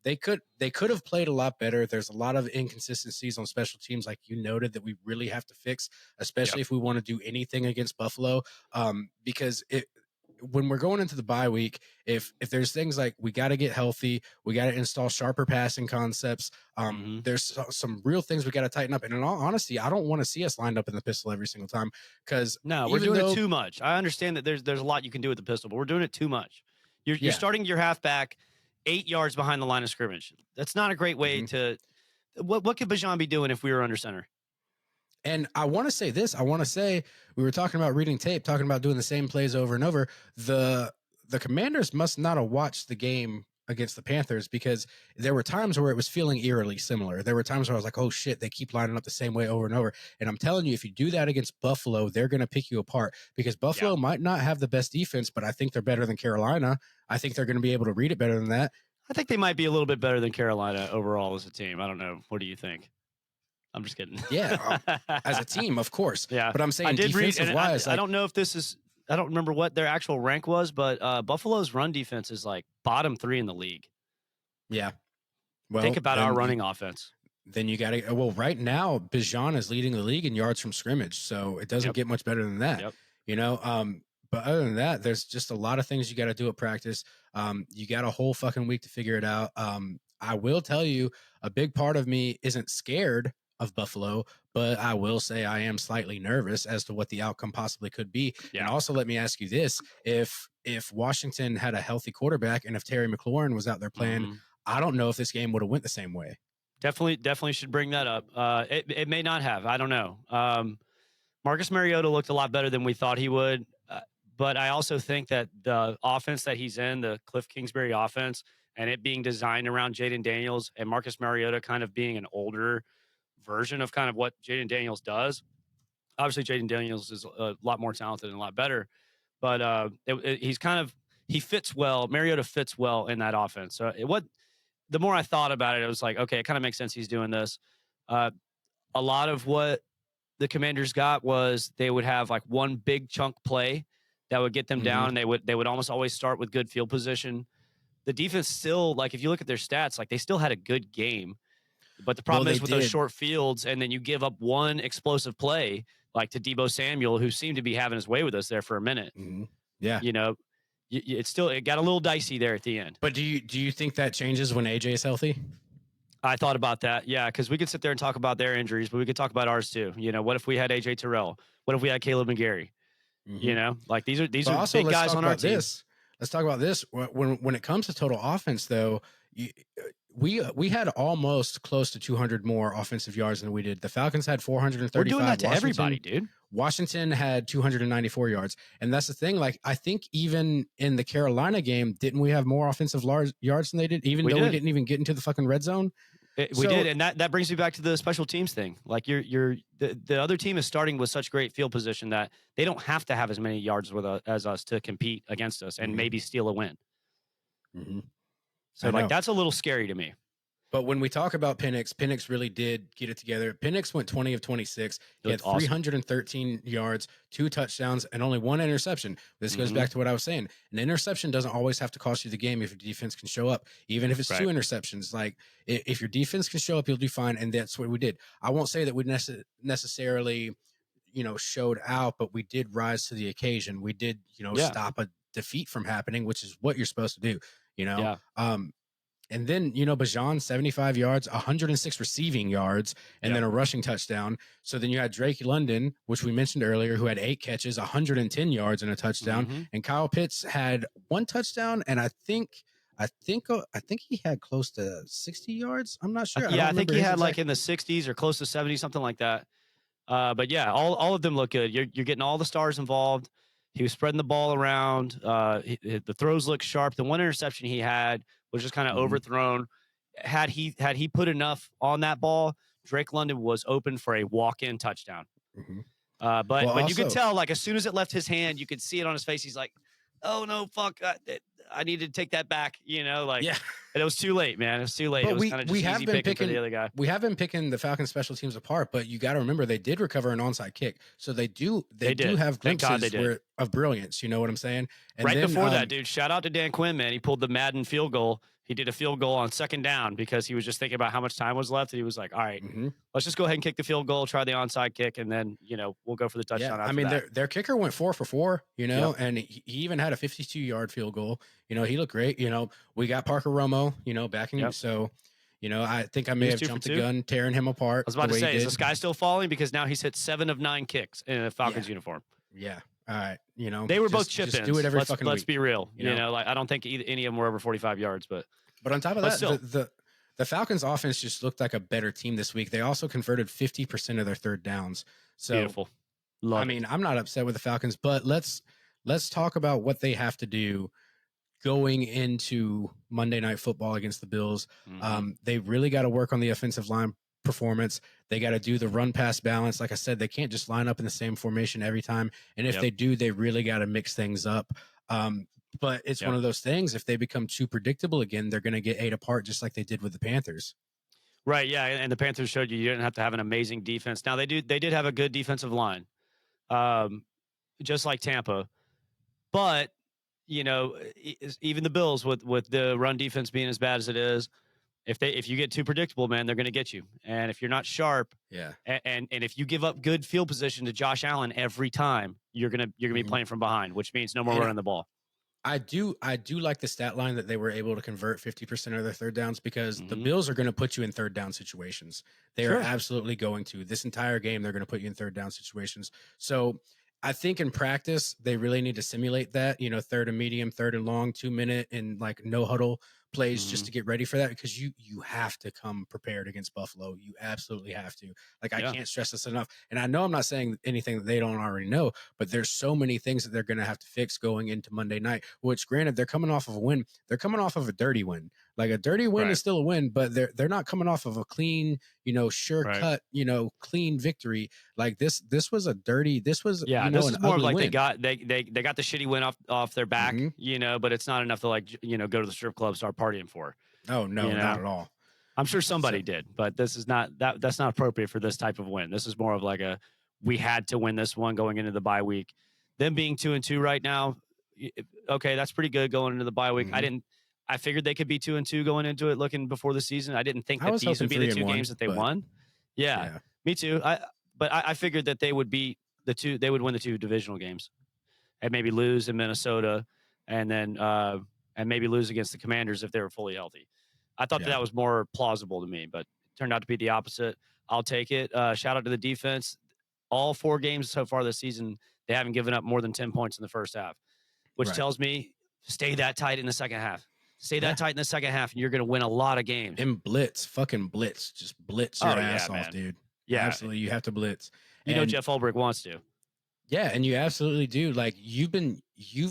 They could have played a lot better. There's a lot of inconsistencies on special teams, like you noted, that we really have to fix, especially
Yep.
if we want to do anything against Buffalo. Because when we're going into the bye week, if there's things like we got to get healthy, we got to install sharper passing concepts.
Mhm.
There's some real things we got to tighten up. And in all honesty, I don't want to see us lined up in the pistol every single time because
No, we're
even
doing it
though,
too much. I understand that there's a lot you can do with the pistol, but we're doing it too much. You're
yeah.
starting your halfback 8 yards behind the line of scrimmage. That's not a great way
Mhm.
to. What could Bijan be doing if we were under center?
And I want to say this. I want to say we were talking about reading tape, talking about doing the same plays over and over. The Commanders must not have watched the game against the Panthers because there were times where it was feeling eerily similar. There were times where I was like, "Oh shit, they keep lining up the same way over and over." And I'm telling you, if you do that against Buffalo, they're going to pick you apart because
Yeah,
Buffalo might not have the best defense, but I think they're better than Carolina. I think they're going to be able to read it better than that.
I think they might be a little bit better than Carolina overall as a team. I don't know. What do you think? I'm just kidding.
Yeah, as a team, of course.
Yeah,
But I'm
I
saying
did read,
defensive
and
wise,
I
like,
don't know if this is. I don't remember what their actual rank was, but Buffalo's run defense is like bottom 3 in the league.
yeah.
Think
Well,
about our running offense.
then you got to, well, right now Bijan is leading the league in yards from scrimmage, so it doesn't
Yep.
get much better than that,
Yep.
you know. But other than that, there's just a lot of things you got to do at practice. You got a whole fucking week to figure it out. I will tell you, a big part of me isn't scared of Buffalo, but I will say I am slightly nervous as to what the outcome possibly could be. And
Yeah.
also, let me ask you this: if Washington had a healthy quarterback and if Terry McLaurin was out there playing,
Mhm.
I don't know if this game would have went the same way.
Definitely should bring that up. It may not have. I don't know. Marcus Mariota looked a lot better than we thought he would, but I also think that the offense that he's in, the Cliff Kingsbury offense, and it being designed around Jaden Daniels and Marcus Mariota kind of being an older version of kind of what Jaden Daniels does. Obviously, Jaden Daniels is a lot more talented and a lot better, but he's kind of he fits well. Mariota fits well in that offense. So what the more I thought about it, it was like, okay, it kind of makes sense he's doing this. Uh, a lot of what the Commanders got was they would have like one big chunk play that would get them
Mm-hmm.
down, and they would almost always start with good field position. The defense still, like if you look at their stats, like they still had a good game, but the
Well,
problem
they
is with those
did.
short fields, and then you give up one explosive play like to Debo Samuel, who seemed to be having his way with us there for a minute.
Mm-hmm. Yeah.
You know, it got a little dicey there at the end.
But do you think that changes when AJ is healthy?
I thought about that. Yeah, because we could sit there and talk about their injuries, but we could talk about ours too. You know, what if we had AJ Terrell? What if we had Caleb McGarry?
Mm-hmm.
You know, like these
But
are
also,
big
let's
guys
talk
on our
about
team.
this. Let's talk about this. When it comes to total offense, though, we had almost close to 200 more offensive yards than we did. The Falcons had 435.
We're doing that to everybody, dude.
Washington had 294 yards, and that's the thing. Like, I think even in the Carolina game, didn't we have more offensive yards than they did? Even though we didn't even get into the fucking red zone.
We did, and that brings me back to the special teams thing. Like the other team is starting with such great field position that they don't have to have as many yards as us to compete against us and maybe steal a win.
Mm-hmm.
So like that's a little scary to me.
But when we talk about Penix really did get it together. Penix went 20 of 26. He had 313 yards, 2 touchdowns, and only 1 interception. This goes back to what I was saying. An interception doesn't always have to cost you the game if your defense can show up, even if it's 2 interceptions. Like, if your defense can show up, you'll do fine, and that's what we did. I won't say that we necessarily, showed out, but we did rise to the occasion. We did, stop a defeat from happening, which is what you're supposed to do,
Yeah.
And then, Bijan, 75 yards, 106 receiving yards, and then a rushing touchdown. So then you had Drake London, which we mentioned earlier, who had 8 catches, 110 yards and a touchdown. And Kyle Pitts had 1 touchdown, and I think he had close to 60 yards. I'm not sure.
I think he had like in the 60s or close to 70, something like that. But yeah, all of them look good. You're getting all the stars involved. He was spreading the ball around. The throws look sharp. The one interception he had was just kind of
Mhm.
overthrown. Had he put enough on that ball, Drake London was open for a walk-in touchdown.
Mhm. Well,
But you could
also,
tell, like, as soon as it left his hand, you could see it on his face. He's like, "Oh no, fuck! I need to take that back." Like,
yeah.
and it was too late, man. It was too late. It
But
was
we
kind of
we
just
have
easy
been
picking for the
picking
other guy.
we have been picking the Falcons special teams apart, but you got to remember they did recover an onside kick. So they
They
do
did.
have
Thank God they
glimpses
did.
where of brilliance, you know what I'm saying? And
Right
then
before that, dude, shout out to Dan Quinn, man. He pulled the Madden field goal. He did a field goal on second down because he was just thinking about how much time was left. And he was like, all right,
mhm.
let's just go ahead and kick the field goal, try the onside kick, and then, we'll go for the
Yeah,
touchdown
I
after
mean
that.
their kicker went 4 for 4,
Yep.
and he even had a 52-yard field goal. He looked great. We got Parker Romo, backing.
Yep.
So, I think I
He
may
was
have
2 for
jumped the
2. I
gun tearing him apart
was
the
about to
way he
say, is the
did.
sky still falling? Because now he's hit 7 of 9 kicks in a
Yeah,
Falcons uniform.
yeah. All right,
They were both
just do it
chip-ins.
every fucking
Let's
week,
be real.
you know.
Like, I don't think any of them were over 45 yards,
But on top of
but
that,
still,
the Falcons offense just looked like a better team this week. They also converted 50% of their third downs. So,
beautiful.
I
Love
mean,
it.
I'm not upset with the Falcons, but let's talk about what they have to do going into Monday Night Football against the Bills.
Hmm.
They really got to work on the offensive line performance. They got to do the run pass balance. Like I said, they can't just line up in the same formation every time. And if
Yep.
they do, they really got to mix things up. But it's one
Yep.
of those things. If they become too predictable again, they're going to get ate apart, just like they did with the Panthers.
Right, yeah, and the Panthers showed you didn't have to have an amazing defense. Now they did have a good defensive line, um, just like Tampa, but even the Bills with the run defense being as bad as it is, if you get too predictable, man, they're going to get you. And if you're not sharp,
Yeah.
and if you give up good field position to Josh Allen every time, you're gonna be
Mhm.
playing from behind, which means no more
And
running the ball.
I do like the stat line that they were able to convert 50% of their third downs, because the
Hmm.
Bills are going to put you in third down situations. They are
Sure.
absolutely going to. This entire game, they're going to put you in third down situations. So I think in practice, they really need to simulate that, third and medium, third and long, 2 minute, and like no huddle plays, just
Hmm.
to get ready for that, because you have to come prepared against Buffalo. You absolutely have to. Like, I
Yeah.
can't stress this enough. And I know I'm not saying anything that they don't already know, but there's so many things that they're going to have to fix going into Monday night, which, granted, they're coming off of a win. They're coming off of a dirty win. Like, a dirty win
Right.
is still a win, but they're not coming off of a clean, sure
Right.
cut, clean victory. Like, this was,
Yeah, this
an
is more of
ugly
like
win.
they got the shitty win off their back,
Hmm.
but it's not enough to, like, go to the strip club, start partying for.
Oh,
You
no, not
know,
at all.
I'm sure
So,
somebody did, but this is not that's not appropriate for this type of win. This is more of like we had to win this one going into the bye week. Them being 2-2 right now, okay, that's pretty good going into the bye week.
mhm.
I figured they could be 2-2 going into it, looking before the season. I didn't think
I
that
was
these
hoping
would be the
three and
two
one,
games that they
but
won. Yeah,
yeah,
me too. But I figured that they would be they would win the two divisional games and maybe lose in Minnesota, and then and maybe lose against the Commanders if they were fully healthy. I thought
yeah,
that was more plausible to me, but it turned out to be the opposite. I'll take it. Shout out to the defense. All 4 games so far this season, they haven't given up more than 10 points in the first half, which
right.
tells me stay that tight in the second half. Stay that
Yeah.
tight in the second half, and you're going to win a lot of games.
And blitz, fucking blitz, just blitz your
Oh yeah,
ass off,
man.
dude.
Yeah,
Absolutely, you have to blitz. And
Jeff Ulbrich wants to.
yeah, and you absolutely do. Like, you've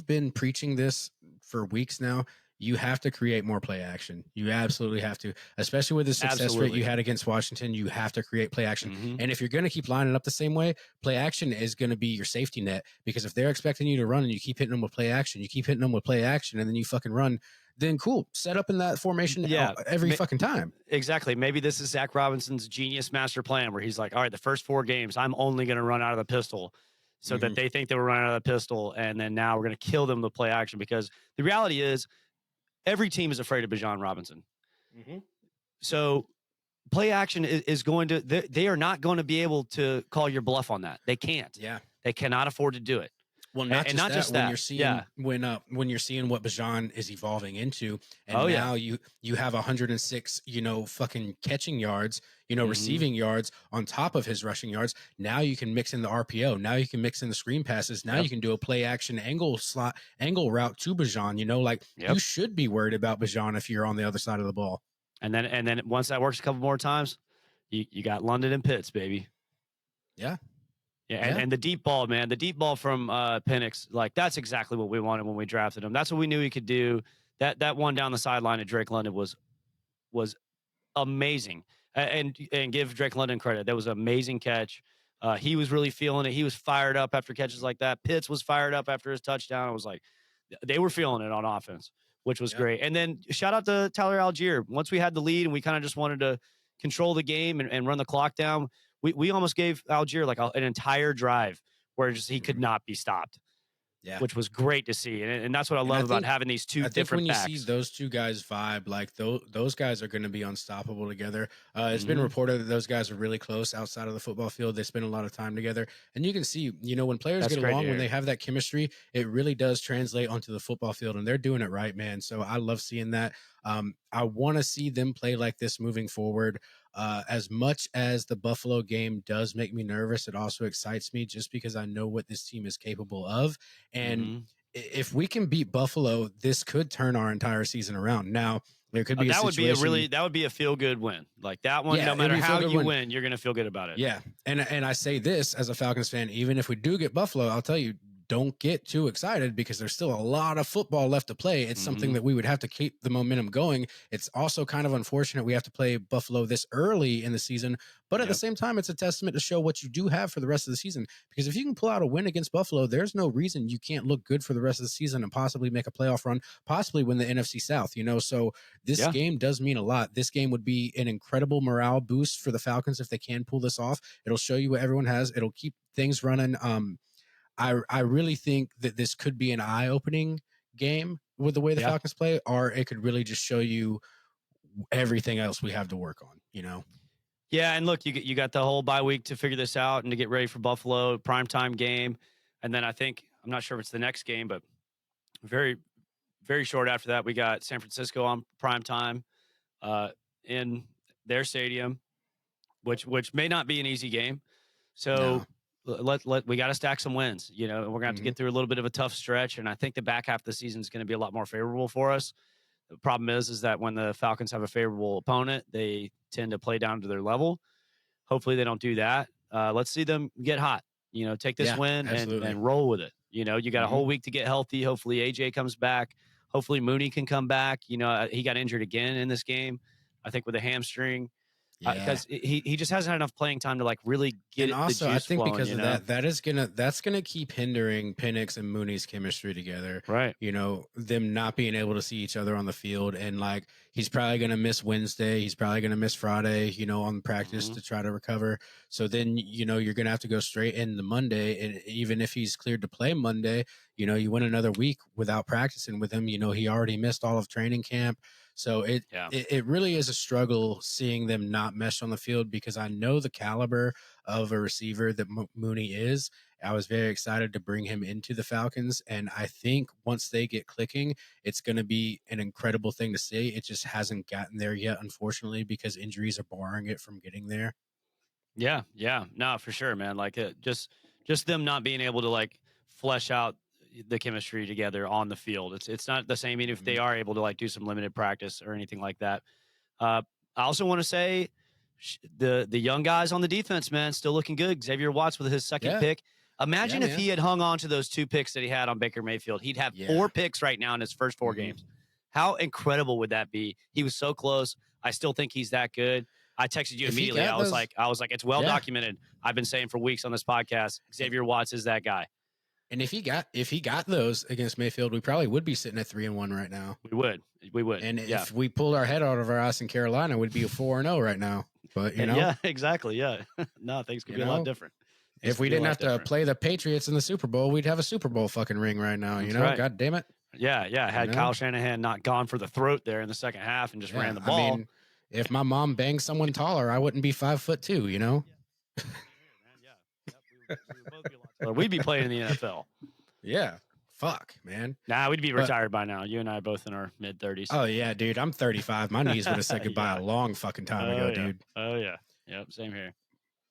been preaching this for weeks now. You have to create more play action. You absolutely have to, especially with the success rate you
Absolutely.
had against Washington. You have to create play action.
Hmm.
And if you're going to keep lining up the same way, play action is going to be your safety net. Because if they're expecting you to run and you keep hitting them with play action, you keep hitting them with play action, and then you fucking run, then cool, set up in that formation
Yeah,
every fucking time.
exactly. Maybe this is Zach Robinson's genius master plan where he's like, all right, the first 4 games, I'm only going to run out of the pistol so that
Hmm.
they think they were running out of the pistol. And then now we're going to kill them with play action, because the reality is every team is afraid of Bijan Robinson.
Hmm.
So play action is going to, they are not going to be able to call your bluff on that. They can't.
Yeah.
They cannot afford to do it.
Well,
And,
not
and
just
not
that.
just
When
that.
you're seeing
Yeah.
when you're seeing what Bijan is evolving into, and
Oh, yeah.
now you have 106, fucking catching yards,
Hmm.
receiving yards on top of his rushing yards. Now you can mix in the RPO. Now you can mix in the screen passes. Now
Yep.
you can do a play action angle route to Bijan. Like, you
Yep.
should be worried about Bijan if you're on the other side of the ball.
And then once that works a couple more times, you got London and Pitts, baby.
Yeah.
Yeah,
Yeah.
and the deep ball, man, the deep ball from Penix, like that's exactly what we wanted when we drafted him. That's what we knew he could do. That one down the sideline at Drake London was amazing. And give Drake London credit. That was an amazing catch. He was really feeling it. He was fired up after catches like that. Pitts was fired up after his touchdown. I was like, they were feeling it on offense, which was
Yep.
great. And then shout out to Tyler Algier. Once we had the lead and we kind of just wanted to control the game and run the clock down, we almost gave Algier like an entire drive where just he could
Mhm.
not be stopped,
Yeah.
which was great to see. And that's what I
And
love about having these two
I think when
different
you see
backs.
those two guys vibe, like those guys are going to be unstoppable together. It's been
Hmm.
reported that those guys are really close outside of the football field. They spend a lot of time together, and you can see, when players
That's
get
great to
along, when
hear.
they have that chemistry, it really does translate onto the football field, and they're doing it right, man. So I love seeing that. I want to see them play like this moving forward. As much as the Buffalo game does make me nervous, it also excites me just because I know what this team is capable of, and
Hmm.
if we can beat Buffalo, this could turn our entire season around. Now, there could be a
That would be
situation.
that would be a feel good win. Like that one,
Yeah,
no
it'd
matter
be a feel
how
good
you
win.
win, you're gonna feel good about it.
Yeah. And I say this as a Falcons fan, even if we do get Buffalo, I'll tell you, don't get too excited because there's still a lot of football left to play. It's something
Hmm.
that we would have to keep the momentum going. It's also kind of unfortunate we have to play Buffalo this early in the season, but at the
Yep.
same time, it's a testament to show what you do have for the rest of the season. Because if you can pull out a win against Buffalo, there's no reason you can't look good for the rest of the season and possibly make a playoff run, possibly win the NFC South, So this
Yeah.
game does mean a lot. This game would be an incredible morale boost for the Falcons if they can pull this off. It'll show you what everyone has. It'll keep things running. I really think that this could be an eye-opening game with the way the
Yeah.
Falcons play, or it could really just show you everything else we have to work on.
Yeah. And look, you got the whole bye week to figure this out and to get ready for Buffalo primetime game. And then I think I'm not sure if it's the next game, but very very short after that, we got San Francisco on primetime in their stadium, which may not be an easy game. So
No.
let we got to stack some wins. We're gonna have to
Hmm.
get through a little bit of a tough stretch, and I think the back half of the season is going to be a lot more favorable for us. The problem is that when the Falcons have a favorable opponent, they tend to play down to their level. Hopefully, they don't do that. Let's see them get hot. Take this
Yeah,
win
absolutely.
and roll with it. You got a
Hmm.
whole week to get healthy. Hopefully, AJ comes back. Hopefully, Mooney can come back. He got injured again in this game. I think with a hamstring
Yeah.
because he just hasn't had enough playing time to like really
And
get the
also, I
juice
think
flowing.
because of that, that's gonna keep hindering Penix and Mooney's chemistry together.
Right.
Them not being able to see each other on the field, and like he's probably gonna miss Wednesday, he's probably gonna miss Friday, on practice
Hmm.
to try to recover. So then you're gonna have to go straight into Monday, and even if he's cleared to play Monday, you went another week without practicing with him. He already missed all of training camp, so
Yeah.
it really is a struggle seeing them not mesh on the field because I know the caliber of a receiver that Mooney is. I was very excited to bring him into the Falcons. And I think once they get clicking, it's going to be an incredible thing to see. It just hasn't gotten there yet, unfortunately, because injuries are barring it from getting there.
Yeah. Yeah. No, for sure, man. Like just them not being able to like flesh out the chemistry together on the field. It's not the same even if they
Mhm.
are able to like do some limited practice or anything like that. Uh, I also want to say the young guys on the defense, man, still looking good. Xavier Watts with his second
Yeah.
pick.
Yeah,
Imagine if
man.
he had hung on to those two picks that he had on Baker Mayfield. He'd have
Yeah.
4 picks right now in his first 4 games.
Mhm.
How incredible would that be? He was so close. I still think he's that good. I texted you
If he
immediately.
got those,
I was like, it's well
yeah.
documented. I've been saying for weeks on this podcast, Xavier Watts is that guy.
And if he got those against Mayfield, we probably would be sitting at 3-1 right now.
We would.
And
Yeah.
if we pulled our head out of our ass in Carolina, we'd be a 4-0 right now. But
Yeah, exactly. Yeah. No, things could
you
be a lot
know,
different. Things
if
could
we
be a
didn't
lot
have to
different.
play the Patriots in the Super Bowl, we'd have a Super Bowl fucking ring right now.
That's right.
God damn it.
Yeah, yeah.
You
Had
know?
Kyle Shanahan not gone for the throat there in the second half and just
Yeah.
ran the
I
ball.
mean, if my mom banged someone taller, I wouldn't be 5'2",
Yeah. Same here, man. Yeah. Yep. We would both be a lot taller. We'd be playing in the NFL.
Yeah. Fuck, man.
Nah, we'd be
But
retired by now. You and I are both in our mid 30s.
oh yeah, dude, I'm 35. My knees would have said goodbye
Yeah.
a long fucking time
Oh
ago,
yeah.
dude.
Oh yeah. Yep. Same here.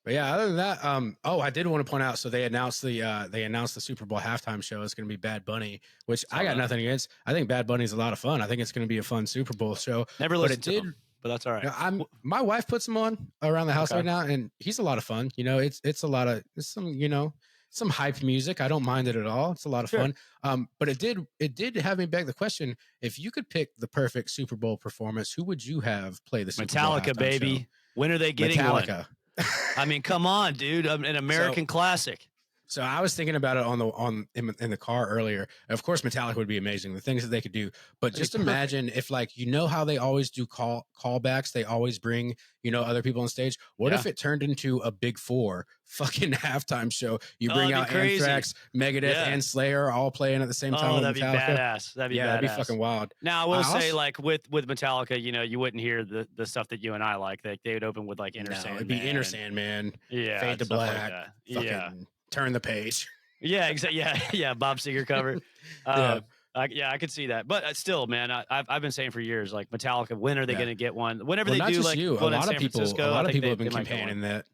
But yeah, other than that, I did want to point out. So they announced the Super Bowl halftime show is going to be Bad Bunny, which I
Saw
got
that.
nothing against. I think Bad Bunny's a lot of fun. I think it's going to be a fun Super Bowl show.
Never
But
listened to him. but that's all right.
My wife puts him on around the house
Okay.
right now, and he's a lot of fun. You know, it's a lot of some hype music. I don't mind it at all. It's a lot of
Sure.
fun. But it did have me beg the question: if you could pick the perfect Super Bowl performance, who would you have play the Super Bowl
Metallica,
halftime
baby.
show?
When are they getting
Metallica.
one? I mean, come on, dude. An American classic.
So I was thinking about it in the car earlier. Of course, Metallica would be amazing. The things that they could do, but just imagine if, like, how they always do callbacks. They always bring other people on stage. What if it turned into a Big Four fucking halftime show? You bring out Anthrax, Megadeth, and Slayer all playing at the same time.
Oh, that'd be badass. That'd be badass.
That'd be fucking wild.
Now I will say, like with Metallica, you wouldn't hear the stuff that you and I like. They would open with like Enter Sandman.
It'd be Enter Sandman.
Yeah,
Fade to Black.
Like
Turn the page.
Yeah, exactly. Yeah. Bob Seger cover. I could see that, but still, man, I've been saying for years, like Metallica, when are they going to get one? Whenever they do, like
a lot of people have been campaigning that.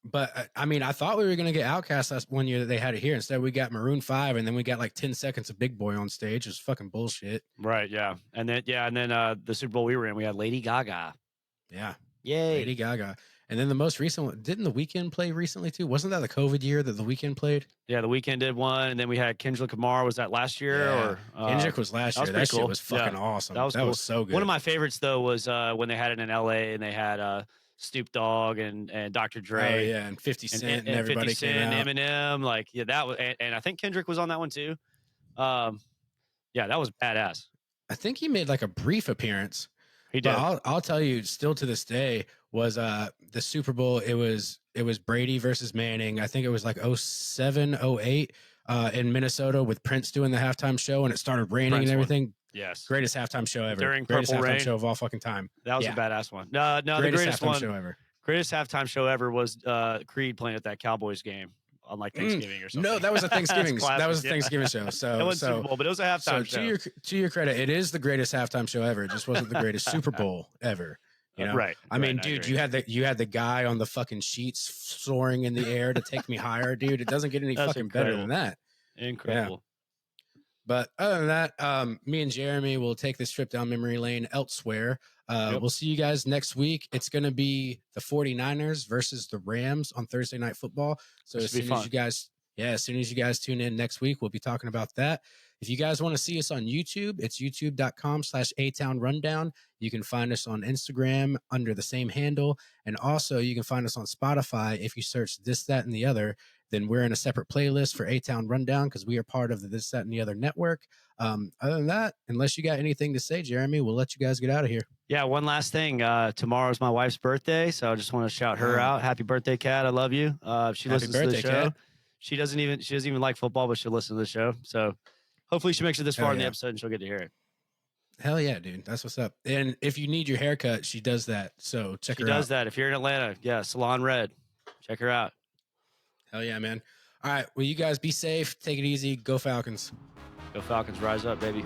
But I mean, I thought we were going to get Outkast last one year that they had it here. Instead, we got Maroon 5, and then we got like 10 seconds of Big Boy on stage. It was fucking bullshit.
Right. Yeah. And then the Super Bowl we were in, we had Lady Gaga.
Yeah.
Yay.
Lady Gaga. And then the most recent one, didn't The Weeknd play recently too? Wasn't that the COVID year that The Weeknd played?
Yeah, The Weeknd did one, and then we had Kendrick Lamar. Was that last year?
Yeah.
Or
Kendrick was last year. That shit was fucking awesome. That
cool.
was so good.
One of my favorites though was when they had it in LA and they had Snoop Dogg and Dr. Dre.
Oh yeah, and 50 Cent and everybody
50 Cent,
came out.
Eminem, like that was, and I think Kendrick was on that one too. Yeah, that was badass.
I think he made like a brief appearance.
He did.
But I'll tell you, still to this day, was the Super Bowl. It was Brady versus Manning. I think it was like 07, 08 in Minnesota with Prince doing the halftime show, and it started raining and everything.
Yes,
greatest halftime show ever.
During
greatest
Purple
halftime
Rain
show of all fucking time.
That was a badass one. No, the greatest
halftime
one.
Show ever.
Greatest halftime show ever was Creed playing at that Cowboys game on like Thanksgiving or something.
No, that was a Thanksgiving. That was a Thanksgiving show. So
that wasn't Super Bowl, but it was a halftime show.
To your credit, it is the greatest halftime show ever. It just wasn't the greatest Super Bowl ever. You know?
Right.
I mean, dude, you had the guy on the fucking sheets soaring in the air to take me higher, dude. It doesn't get any fucking better than that.
Incredible.
Yeah. But other than that, me and Jeremy will take this trip down memory lane elsewhere. We'll see you guys next week. It's going to be the 49ers versus the Rams on Thursday Night Football. So as soon as you guys tune in next week, we'll be talking about that. If you guys want to see us on YouTube, it's youtube.com/A-Town Rundown. You can find us on Instagram under the same handle. And also you can find us on Spotify. If you search This, That, and the Other, then we're in a separate playlist for A-Town Rundown because we are part of the This, That, and the Other network. Other than that, unless you got anything to say, Jeremy, we'll let you guys get out of here.
Yeah, one last thing. Tomorrow's my wife's birthday, so I just want to shout her out. Happy birthday, Kat. I love you. She listens to the show. Kat. She doesn't even like football, but she'll listen to the show. So hopefully she makes it this far in the episode and she'll get to hear it.
Hell yeah, dude. That's what's up. And if you need your haircut, she does that. So check her out. She
does that. If you're in Atlanta, Salon Red. Check her out.
Hell yeah, man. All right. Well, you guys be safe. Take it easy. Go Falcons.
Go Falcons. Rise up, baby.